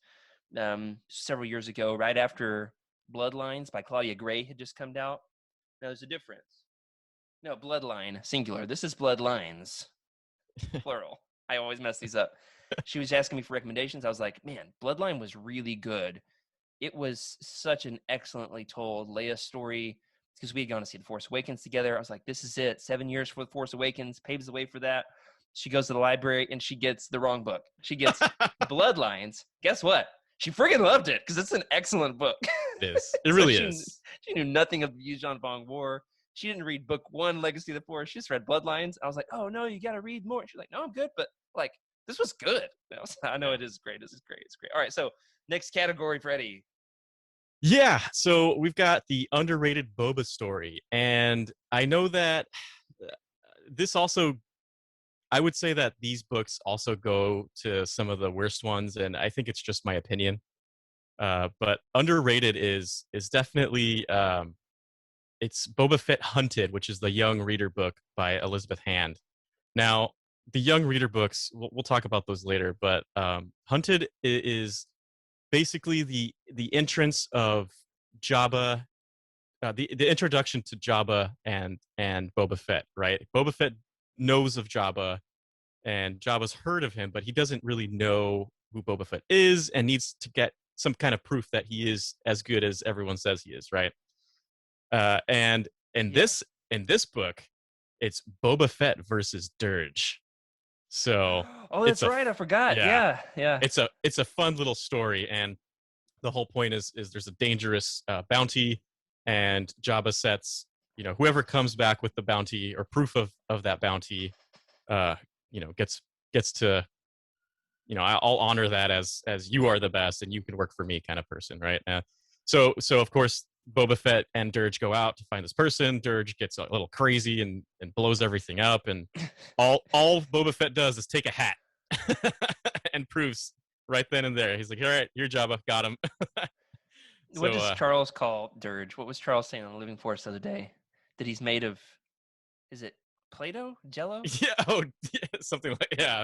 Several years ago, right after Bloodlines by Claudia Gray had just come out. Now, there's a difference. No, Bloodline, singular. This is Bloodlines, plural. I always mess these up. She was asking me for recommendations. I was like, man, Bloodline was really good. It was such an excellently told Leia story because we had gone to see The Force Awakens together. I was like, this is it. 7 years for The Force Awakens, paves the way for that. She goes to the library and she gets the wrong book. She gets Bloodlines. Guess what? She friggin' loved it because it's an excellent book. It is. It So really is. she knew nothing of the Yuuzhan Vong War. She didn't read book 1, Legacy of the Force. She just read Bloodlines. I was like, oh, no, you got to read more. She's like, no, I'm good. But, like, this was good. I know it is great. This is great. It's great. All right, so next category, Freddie. Yeah, so we've got the underrated Boba story, and I know that this also, I would say that these books also go to some of the worst ones, and I think it's just my opinion. But underrated is definitely it's Boba Fett Hunted, which is the young reader book by Elizabeth Hand. Now, the young reader books, we'll talk about those later, but Hunted is basically the entrance of Jabba, the introduction to Jabba and Boba Fett, right? Boba Fett knows of Jabba, and Jabba's heard of him, but he doesn't really know who Boba Fett is, and needs to get some kind of proof that he is as good as everyone says he is, right? And in Yeah. this book, it's Boba Fett versus Dirge. So Oh, that's right. I forgot. yeah, Yeah. it's a fun little story, and the whole point is there's a dangerous bounty, and Jabba sets, whoever comes back with the bounty or proof of that bounty, gets to, I'll honor that as you are the best and you can work for me kind of person, right? So of course Boba Fett and Dirge go out to find this person. Dirge gets a little crazy and blows everything up, and all Boba Fett does is take a hat and proves right then and there. He's like, all right, you're Jabba, got him. What So does Charles call Dirge? What was Charles saying on the Living Force the other day? That he's made of, is it Play-Doh? Jello? yeah, yeah, something like, yeah.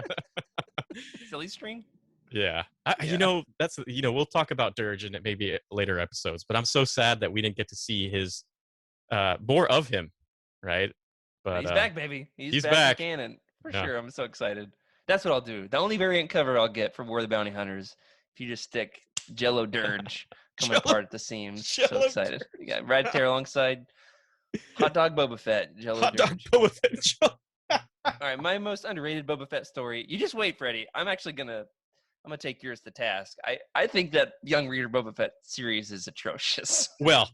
Silly string? Yeah. Yeah. That's, we'll talk about Dirge in maybe later episodes, but I'm so sad that we didn't get to see his, more of him, right? But He's back, baby. He's he's back back. in canon. For Yeah. sure. I'm so excited. That's what I'll do. The only variant cover I'll get for War of the Bounty Hunters, if you just stick Jello Dirge coming Jello- apart at the seams. So Jello excited. You got Red Tear alongside Hot Dog Boba Fett, Jello Hot dog Dirge. Boba Fett. Jello. All right, my most underrated Boba Fett story. You just wait, Freddie. I'm gonna take yours to task. I think that Young Reader Boba Fett series is atrocious. Well,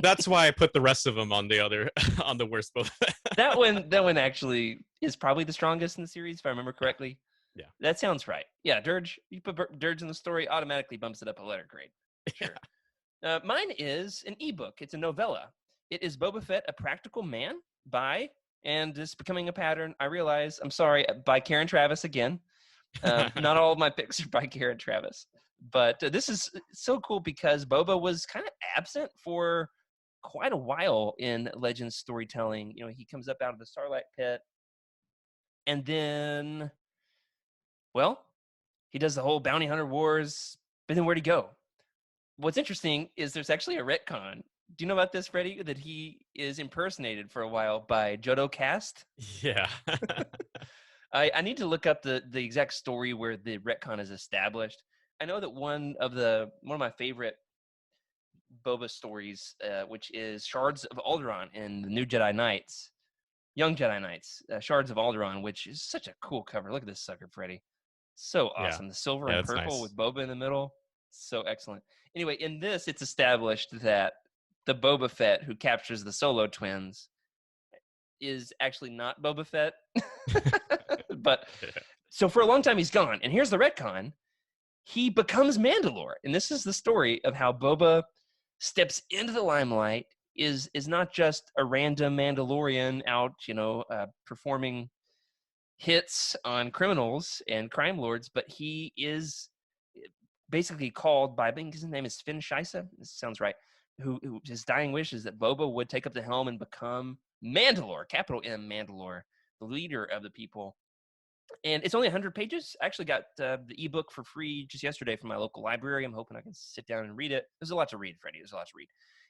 that's why I put the rest of them on the other on the worst Boba Fett. that one actually is probably the strongest in the series, if I remember correctly. Yeah. That sounds right. Yeah, Dirge. You put Dirge in the story, automatically bumps it up a letter grade. Sure. Mine is an ebook. It's a novella. It is Boba Fett, A Practical Man by, and this is becoming a pattern, I realize, I'm sorry, by Karen Travis again. Not all of my picks are by Karen Travis. But this is so cool because Boba was kind of absent for quite a while in Legends storytelling. He comes up out of the Starlight Pit, and then, well, he does the whole bounty hunter wars, but then where'd he go? What's interesting is there's actually a retcon. Do you know about this, Freddy? That he is impersonated for a while by Jodo Cast. Yeah. I need to look up the exact story where the retcon is established. I know that one of my favorite Boba stories, which is Shards of Alderaan in the New Jedi Knights, Young Jedi Knights, Shards of Alderaan, which is such a cool cover. Look at this sucker, Freddy. So Yeah. awesome. The silver Yeah, and that's purple nice. with Boba in the middle. So excellent. Anyway, in this, it's established that the Boba Fett who captures the Solo twins is actually not Boba Fett. But so for a long time, he's gone. And here's the retcon. He becomes Mandalore. And this is the story of how Boba steps into the limelight, is not just a random Mandalorian out, performing hits on criminals and crime lords, but he is basically called by, I think his name is Finn Shisa, this sounds right, who his dying wish is that Boba would take up the helm and become Mandalore, capital M Mandalore, the leader of the people. And it's only 100 pages. I actually got the ebook for free just yesterday from my local library. I'm hoping I can sit down and read it. There's a lot to read, Freddie. There's a lot to read.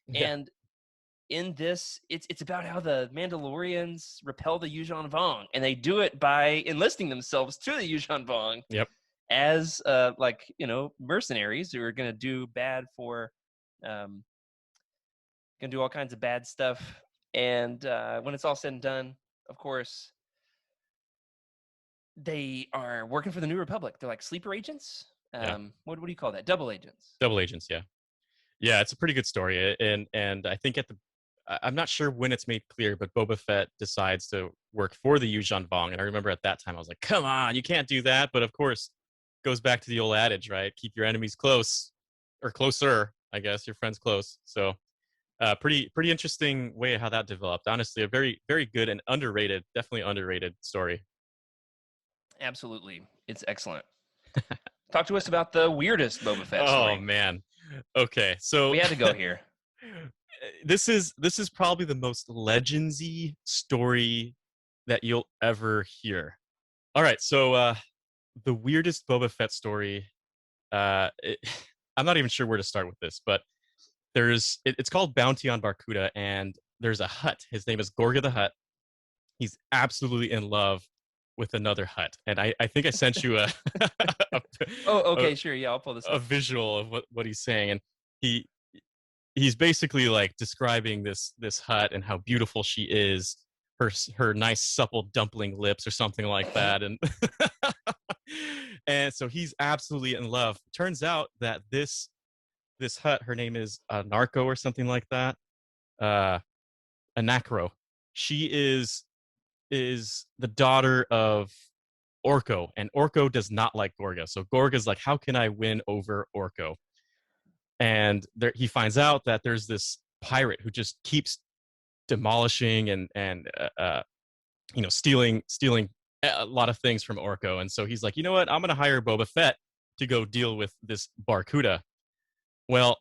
Yeah. And in this, it's about how the Mandalorians repel the Yuuzhan Vong, and they do it by enlisting themselves to the Yuuzhan Vong. Yep. As mercenaries who are going to do bad for, going to do all kinds of bad stuff. And when it's all said and done, of course, they are working for the New Republic. They're like sleeper agents. Yeah. What do you call that? Double agents. Double agents. Yeah. Yeah, it's a pretty good story, and I think I'm not sure when it's made clear, but Boba Fett decides to work for the Yuuzhan Vong, and I remember at that time I was like, "Come on, you can't do that!" But of course, goes back to the old adage, right? Keep your enemies close, or closer, I guess. Your friends close. So, pretty interesting way how that developed. Honestly, a very very good and definitely underrated story. Absolutely, it's excellent. Talk to us about the weirdest Boba Fett story. Oh man. Okay, so we had to go here. This is probably the most legendsy story that you'll ever hear. All right, so the weirdest Boba Fett story. I'm not even sure where to start with this, but it's called Bounty on Barkuda, and there's a Hutt. His name is Gorga the Hutt. He's absolutely in love with another Hutt, and I think I sent you Sure, yeah, I'll pull this a up. visual of what he's saying, and he's basically like describing this Hutt and how beautiful she is, her nice supple dumpling lips or something like that, and and so he's absolutely in love. Turns out that this Hutt, her name is Narco or something like that, Anacro. She is the daughter of Orko, and Orko does not like Gorga. So Gorga's like, how can I win over Orko? And he finds out that there's this pirate who just keeps demolishing and stealing a lot of things from Orko. And so he's like, you know what? I'm going to hire Boba Fett to go deal with this Barkuda. Well,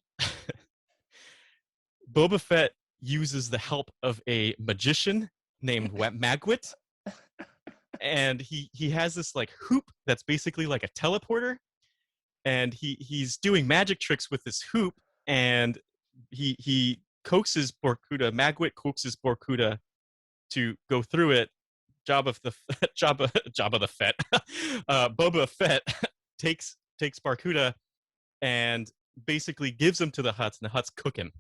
Boba Fett uses the help of a magician named Magwit. And he has this like hoop that's basically like a teleporter, and he's doing magic tricks with this hoop, and he coaxes Magwit coaxes Barkuda to go through it. Boba Fett takes Barkuda and basically gives him to the Hutts, and the Hutts cook him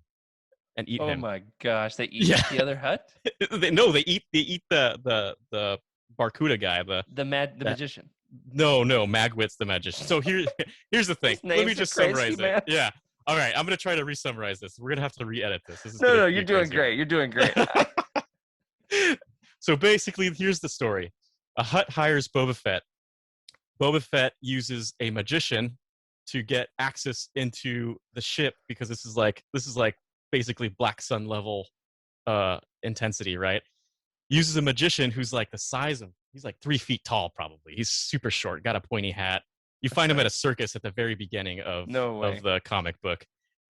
and eat him. Oh my gosh, they eat the other Hutt? they eat the Barkuda guy, the magician. No, Magwit's the magician. So here's the thing. Let me just summarize it. Yeah. All right, I'm gonna try to re-summarize this. We're gonna have to re-edit this. No, you're doing great. You're doing great. So basically, here's the story. A Hutt hires Boba Fett. Boba Fett uses a magician to get access into the ship, because this is like basically Black Sun level intensity, right? Uses a magician who's like the size of, he's like 3 feet tall, probably. He's super short, got a pointy hat. You find him at a circus at the very beginning of the comic book.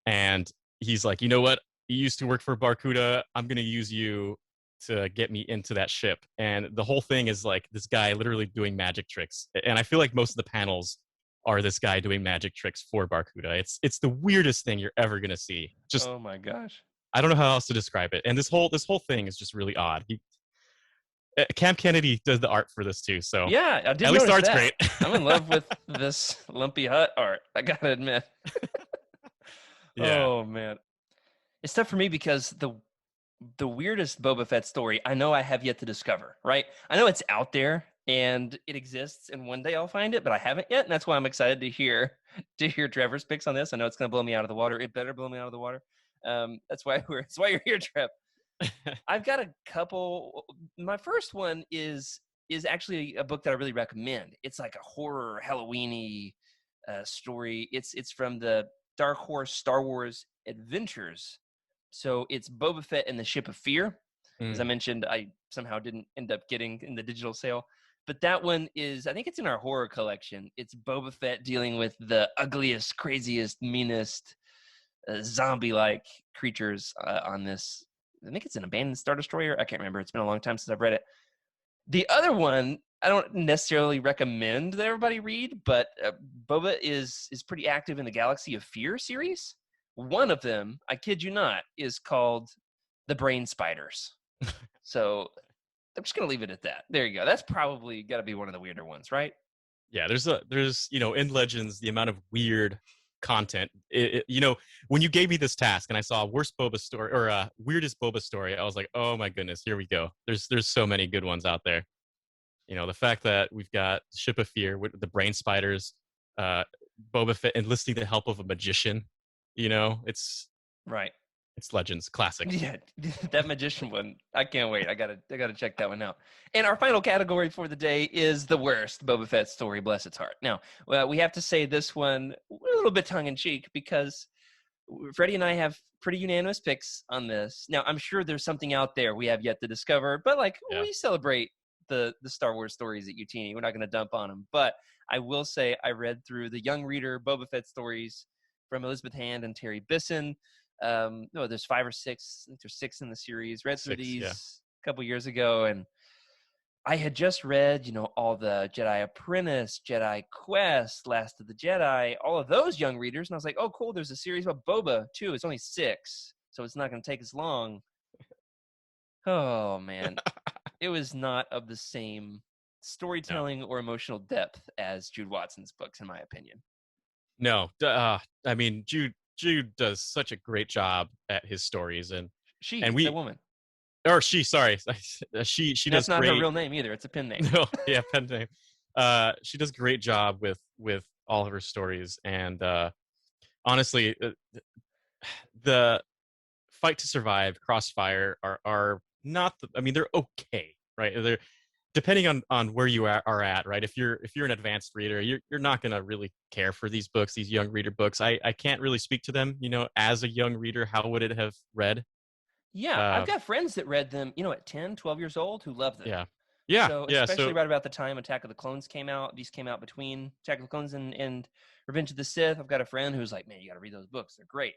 And he's like, you know what? You used to work for Barkuda. I'm going to use you to get me into that ship. And the whole thing is like this guy literally doing magic tricks. And I feel like most of the panels are this guy doing magic tricks for Barracuda. It's the weirdest thing you're ever gonna see. Just Oh my gosh. I don't know how else to describe it. And this whole thing is just really odd. Cam Kennedy does the art for this too, so Yeah, I did at least the notice art's that. great. I'm in love with this Lumpy Hut art. I gotta admit. Yeah. Oh man, it's tough for me because the weirdest Boba Fett story I know I have yet to discover. Right? I know it's out there and it exists, and one day I'll find it, but I haven't yet, and that's why I'm excited to hear Trevor's picks on this. I know it's gonna blow me out of the water. It better blow me out of the water. That's why you're here, Trev. I've got a couple. My first one is actually a book that I really recommend. It's like a horror Halloweeny story. It's from the Dark Horse Star Wars Adventures. So it's Boba Fett and the Ship of Fear. As I mentioned, I somehow didn't end up getting in the digital sale. But that one is, I think it's in our horror collection. It's Boba Fett dealing with the ugliest, craziest, meanest zombie-like creatures on this. I think it's an abandoned Star Destroyer. I can't remember. It's been a long time since I've read it. The other one, I don't necessarily recommend that everybody read, but Boba is pretty active in the Galaxy of Fear series. One of them, I kid you not, is called The Brain Spiders. So I'm just going to leave it at that. There you go. That's probably got to be one of the weirder ones, right? Yeah, there's in Legends the amount of weird content. When you gave me this task and I saw worst Boba story or weirdest Boba story, I was like, oh my goodness, here we go. There's so many good ones out there. The fact that we've got Ship of Fear with the brain spiders, Boba Fett enlisting the help of a magician. It's Right. It's Legends classic. Yeah, that magician one. I can't wait. I gotta check that one out. And our final category for the day is the worst Boba Fett story, bless its heart. Now, we have to say this one a little bit tongue in cheek because Freddie and I have pretty unanimous picks on this. Now, I'm sure there's something out there we have yet to discover, but we celebrate the Star Wars stories at Utini. We're not going to dump on them. But I will say I read through the young reader Boba Fett stories from Elizabeth Hand and Terry Bisson. No, there's 5 or 6. I think there's 6 in the series. Read through these a couple years ago, and I had just read, all the Jedi Apprentice, Jedi Quest, Last of the Jedi, all of those young readers, and I was like, oh, cool. There's a series about Boba too. It's only 6, so it's not going to take as long. Oh man, it was not of the same storytelling or emotional depth as Jude Watson's books, in my opinion. No, I mean Jude does such a great job at his stories, and the woman, or she, sorry, she That's does not great. her real name either. It's a pen name. No, yeah, pen name. She does a great job with all of her stories, and honestly, the Fight to Survive, Crossfire are not. They're okay, right? They're depending on where you are at, right? If you're an advanced reader, you're not going to really care for these books, these young reader books. I can't really speak to them, as a young reader. How would it have read? Yeah, I've got friends that read them, at 10, 12 years old who love them. Yeah. So especially right about the time Attack of the Clones came out. These came out between Attack of the Clones and Revenge of the Sith. I've got a friend who's like, man, you got to read those books. They're great.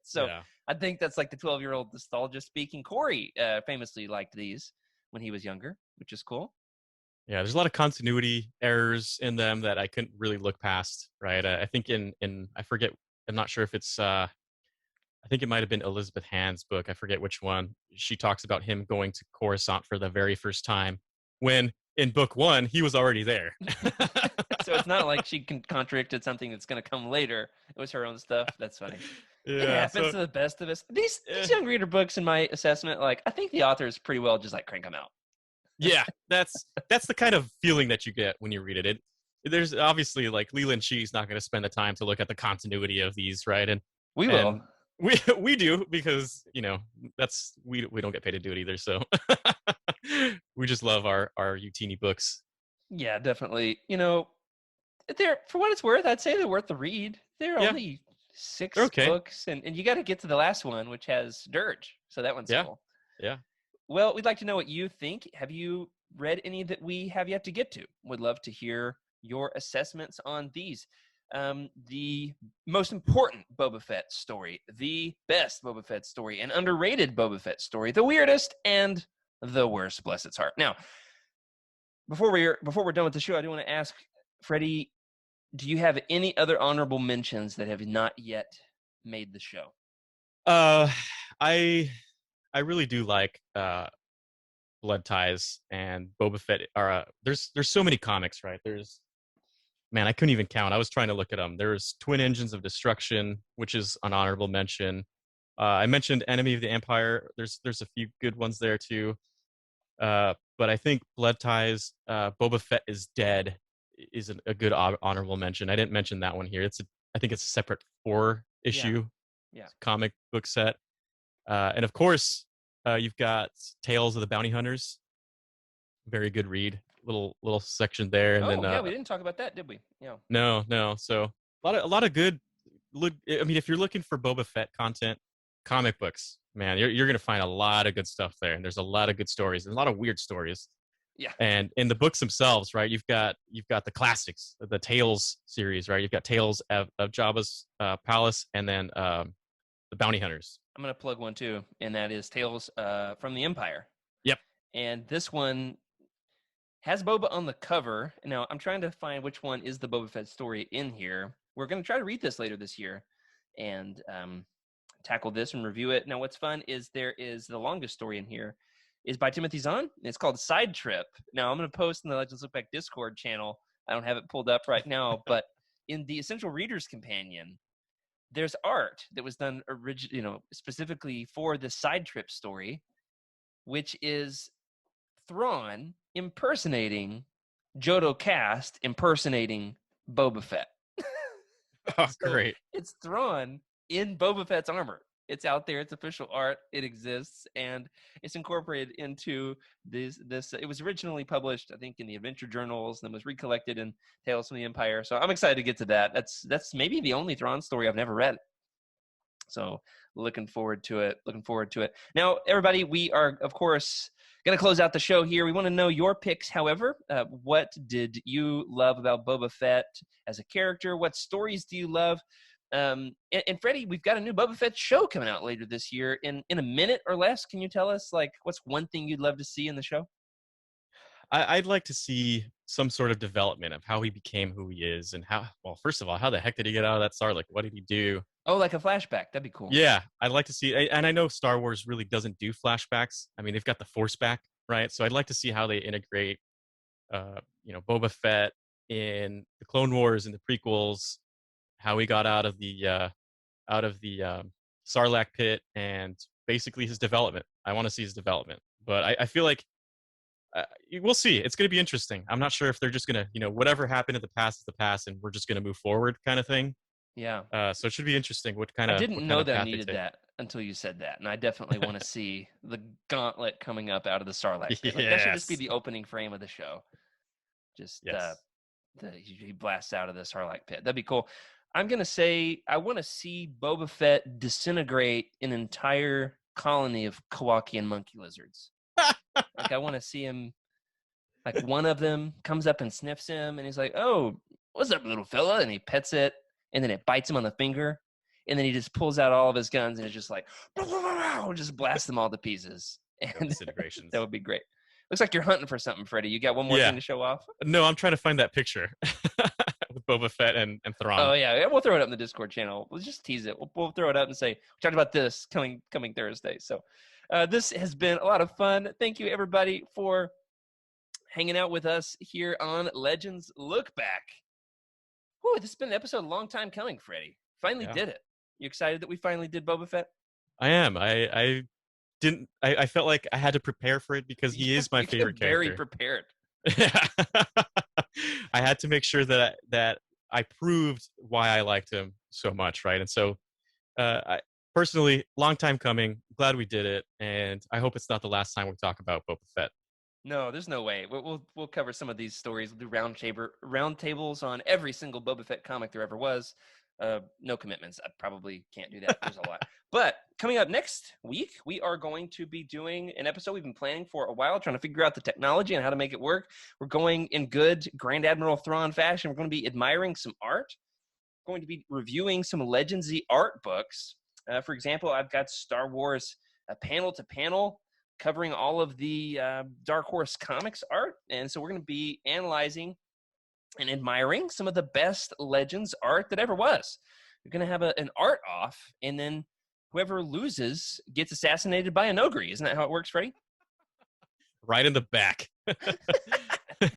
So I think that's like the 12-year-old nostalgia speaking. Corey famously liked these when he was younger, which is cool. Yeah, there's a lot of continuity errors in them that I couldn't really look past, right? I think in I forget, I'm not sure if it's I think it might have been Elizabeth Hand's book. I forget which one. She talks about him going to Coruscant for the very first time when in book 1 he was already there. So it's not like she contradicted something that's going to come later. It was her own stuff. That's funny. Yeah, it happens to the best of us. These young reader books, in my assessment, I think the authors pretty well just crank them out. Yeah, that's the kind of feeling that you get when you read it. There's obviously Leland Shee's not going to spend the time to look at the continuity of these, right? And we will. And we do because that's we don't get paid to do it either. So we just love our Utini books. Yeah, definitely. They're, for what it's worth, I'd say they're worth the read. They're only 6 books, and you got to get to the last one, which has Dirge. So that one's cool. Yeah. Well, we'd like to know what you think. Have you read any that we have yet to get to? Would love to hear your assessments on these. The most important Boba Fett story, the best Boba Fett story, an underrated Boba Fett story, the weirdest and the worst, bless its heart. Now, before we're done with the show, I do want to ask Freddie, Do you have any other honorable mentions that have not yet made the show? Uh, I I really do like Blood Ties and Boba Fett. There's so many comics, right? There's man, I couldn't even count. I was trying to look at them. There's Twin Engines of Destruction, which is an honorable mention. I mentioned Enemy of the Empire. There's a few good ones there too. But I think Blood Ties, Boba Fett is Dead is a good honorable mention. I didn't mention that one here. I think it's a separate 4-issue Yeah. comic book set. And of course, you've got Tales of the Bounty Hunters. Very good read. Little section there, and Oh, then yeah, we didn't talk about that, did we? Yeah. no. So a lot of good. Look, I mean, if you're looking for Boba Fett content, comic books, man, you're gonna find a lot of good stuff there, and there's a lot of good stories and a lot of weird stories. Yeah. And in the books themselves, right, you've got the classics, the Tales series, right? You've got Tales of Jabba's Palace, and then the Bounty Hunters. I'm going to plug one too, and that is Tales from the Empire. Yep. And this one has Boba on the cover. Now, I'm trying to find which one is the Boba Fett story in here. We're going to try to read this later this year and tackle this and review it. Now, what's fun is there is the longest story in here is by Timothy Zahn. It's called Side Trip. Now, I'm going to post in the Legends Look Back Discord channel. I don't have it pulled up right now, but in the Essential Reader's Companion, there's art that was done specifically for the Side Trip story, which is Thrawn impersonating Jodo Cast impersonating Boba Fett. Oh, So great. it's Thrawn in Boba Fett's armor. It's out there. It's official art. It exists, and it's incorporated into this. It was originally published, I think, in the Adventure Journals, and then was recollected in Tales from the Empire. So I'm excited to get to that. That's maybe the only Thrawn story I've never read. So looking forward to it. Now, everybody, we are, of course, going to close out the show here. We want to know your picks, however. What did you love about Boba Fett as a character? What stories do you love? And Freddie, we've got a new Boba Fett show coming out later this year. In a minute or less, can you tell us, what's one thing you'd love to see in the show? I'd like to see some sort of development of how he became who he is, and first of all, how the heck did he get out of that Sarlacc? What did he do? Oh, like a flashback. That'd be cool. Yeah, I'd like to see, and I know Star Wars really doesn't do flashbacks. I mean, they've got the Force back, right? So I'd like to see how they integrate, Boba Fett in the Clone Wars and the prequels, how he got out of the Sarlacc pit, and basically his development. I want to see his development, but I feel like we'll see. It's going to be interesting. I'm not sure if they're just going to, whatever happened in the past is the past, and we're just going to move forward, kind of thing. Yeah. So it should be interesting. I didn't know that I needed that until you said that, and I definitely want to see the gauntlet coming up out of the Sarlacc pit. That should just be the opening frame of the show. Just he blasts out of the Sarlacc pit. That'd be cool. I'm gonna say I want to see Boba Fett disintegrate an entire colony of Kowakian monkey lizards. I want to see him. One of them comes up and sniffs him, and he's like, "Oh, what's up, little fella?" And he pets it. And then it bites him on the finger, and then he just pulls out all of his guns and it's just like, just blasts them all to pieces. And disintegrations. That would be great. Looks like you're hunting for something, Freddie. You got one more thing to show off? No, I'm trying to find that picture with Boba Fett and Thrawn. Oh yeah, we'll throw it up in the Discord channel. We'll just tease it. We'll throw it up and say we talked about this coming Thursday. So this has been a lot of fun. Thank you everybody for hanging out with us here on Legends Look Back. Whew, this has been an episode a long time coming, Freddie. Finally did it. You excited that we finally did Boba Fett? I am. I felt like I had to prepare for it because he is my favorite character. Very prepared. I had to make sure that I proved why I liked him so much, right? And so, I personally, long time coming. Glad we did it, and I hope it's not the last time we talk about Boba Fett. No, there's no way. We'll cover some of these stories. We'll do roundtables on every single Boba Fett comic there ever was. No commitments. I probably can't do that. There's a lot. But coming up next week, we are going to be doing an episode we've been planning for a while, trying to figure out the technology and how to make it work. We're going in good Grand Admiral Thrawn fashion. We're going to be admiring some art. We're going to be reviewing some Legendsy art books. For example, I've got Star Wars panel to panel covering all of the Dark Horse Comics art. And so we're going to be analyzing and admiring some of the best Legends art that ever was. We're going to have an art off, and then whoever loses gets assassinated by an ogre. Isn't that how it works, Freddie? Right in the back.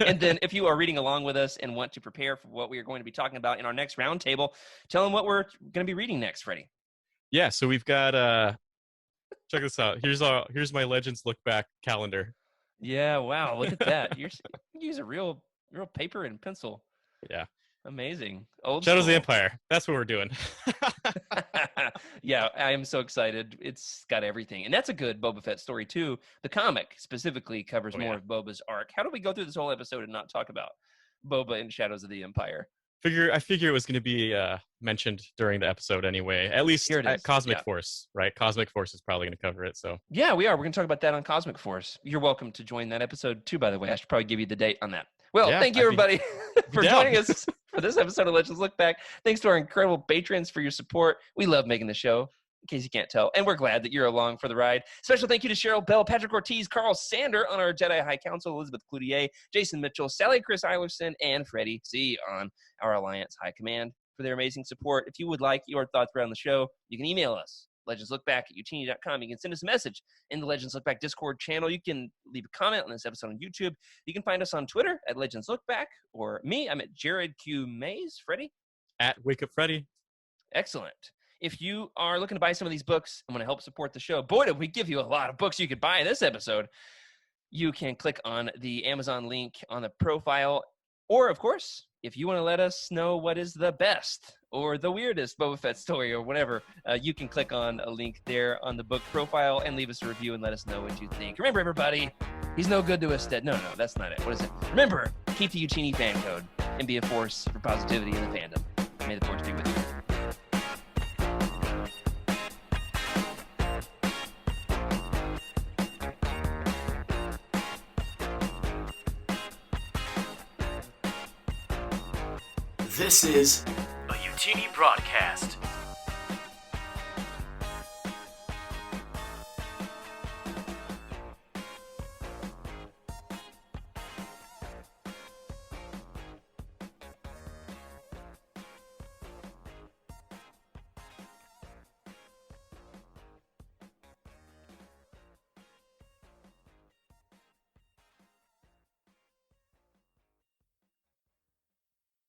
And then if you are reading along with us and want to prepare for what we are going to be talking about in our next roundtable, tell them what we're going to be reading next, Freddie. Yeah, so we've got check this out. Here's my Legends Look Back calendar. Yeah, wow, look at that. You use a real paper and pencil. Yeah. Amazing. Old Shadows of the school. Empire. That's what we're doing. Yeah, I am so excited. It's got everything. And that's a good Boba Fett story, too. The comic specifically covers more of Boba's arc. How do we go through this whole episode and not talk about Boba and Shadows of the Empire? I figure it was going to be mentioned during the episode anyway. At least Here it is. Cosmic Force, right? Cosmic Force is probably going to cover it. So yeah, we are. We're going to talk about that on Cosmic Force. You're welcome to join that episode, too, by the way. I should probably give you the date on that. Well, Yeah, thank you, everybody, for down. joining us for this episode of Legends Look Back. Thanks to our incredible patrons for your support. We love making the show, in case you can't tell, and we're glad that you're along for the ride. Special thank you to Cheryl Bell, Patrick Ortiz, Carl Sander on our Jedi High Council, Elizabeth Cloutier, Jason Mitchell, Sally Chris Iverson, and Freddie C. on our Alliance High Command for their amazing support. If you would like your thoughts around the show, you can email us, legendslookback@utini.com. You can send us a message in the Legends Look Back Discord channel. You can leave a comment on this episode on YouTube. You can find us on Twitter at Legends Look Back, or me, I'm at Jared Q. Mays. Freddie? at Wake Up Freddy. Excellent. If you are looking to buy some of these books, I'm going to help support the show. Boy, did we give you a lot of books you could buy in this episode. You can click on the Amazon link on the profile. Or, of course, if you want to let us know what is the best or the weirdest Boba Fett story or whatever, you can click on a link there on the book profile and leave us a review and let us know what you think. Remember, everybody, he's no good to us dead. No, that's not it. What is it? Remember, keep the Utini fan code and be a force for positivity in the fandom. May the force be with you. This is a Utini broadcast.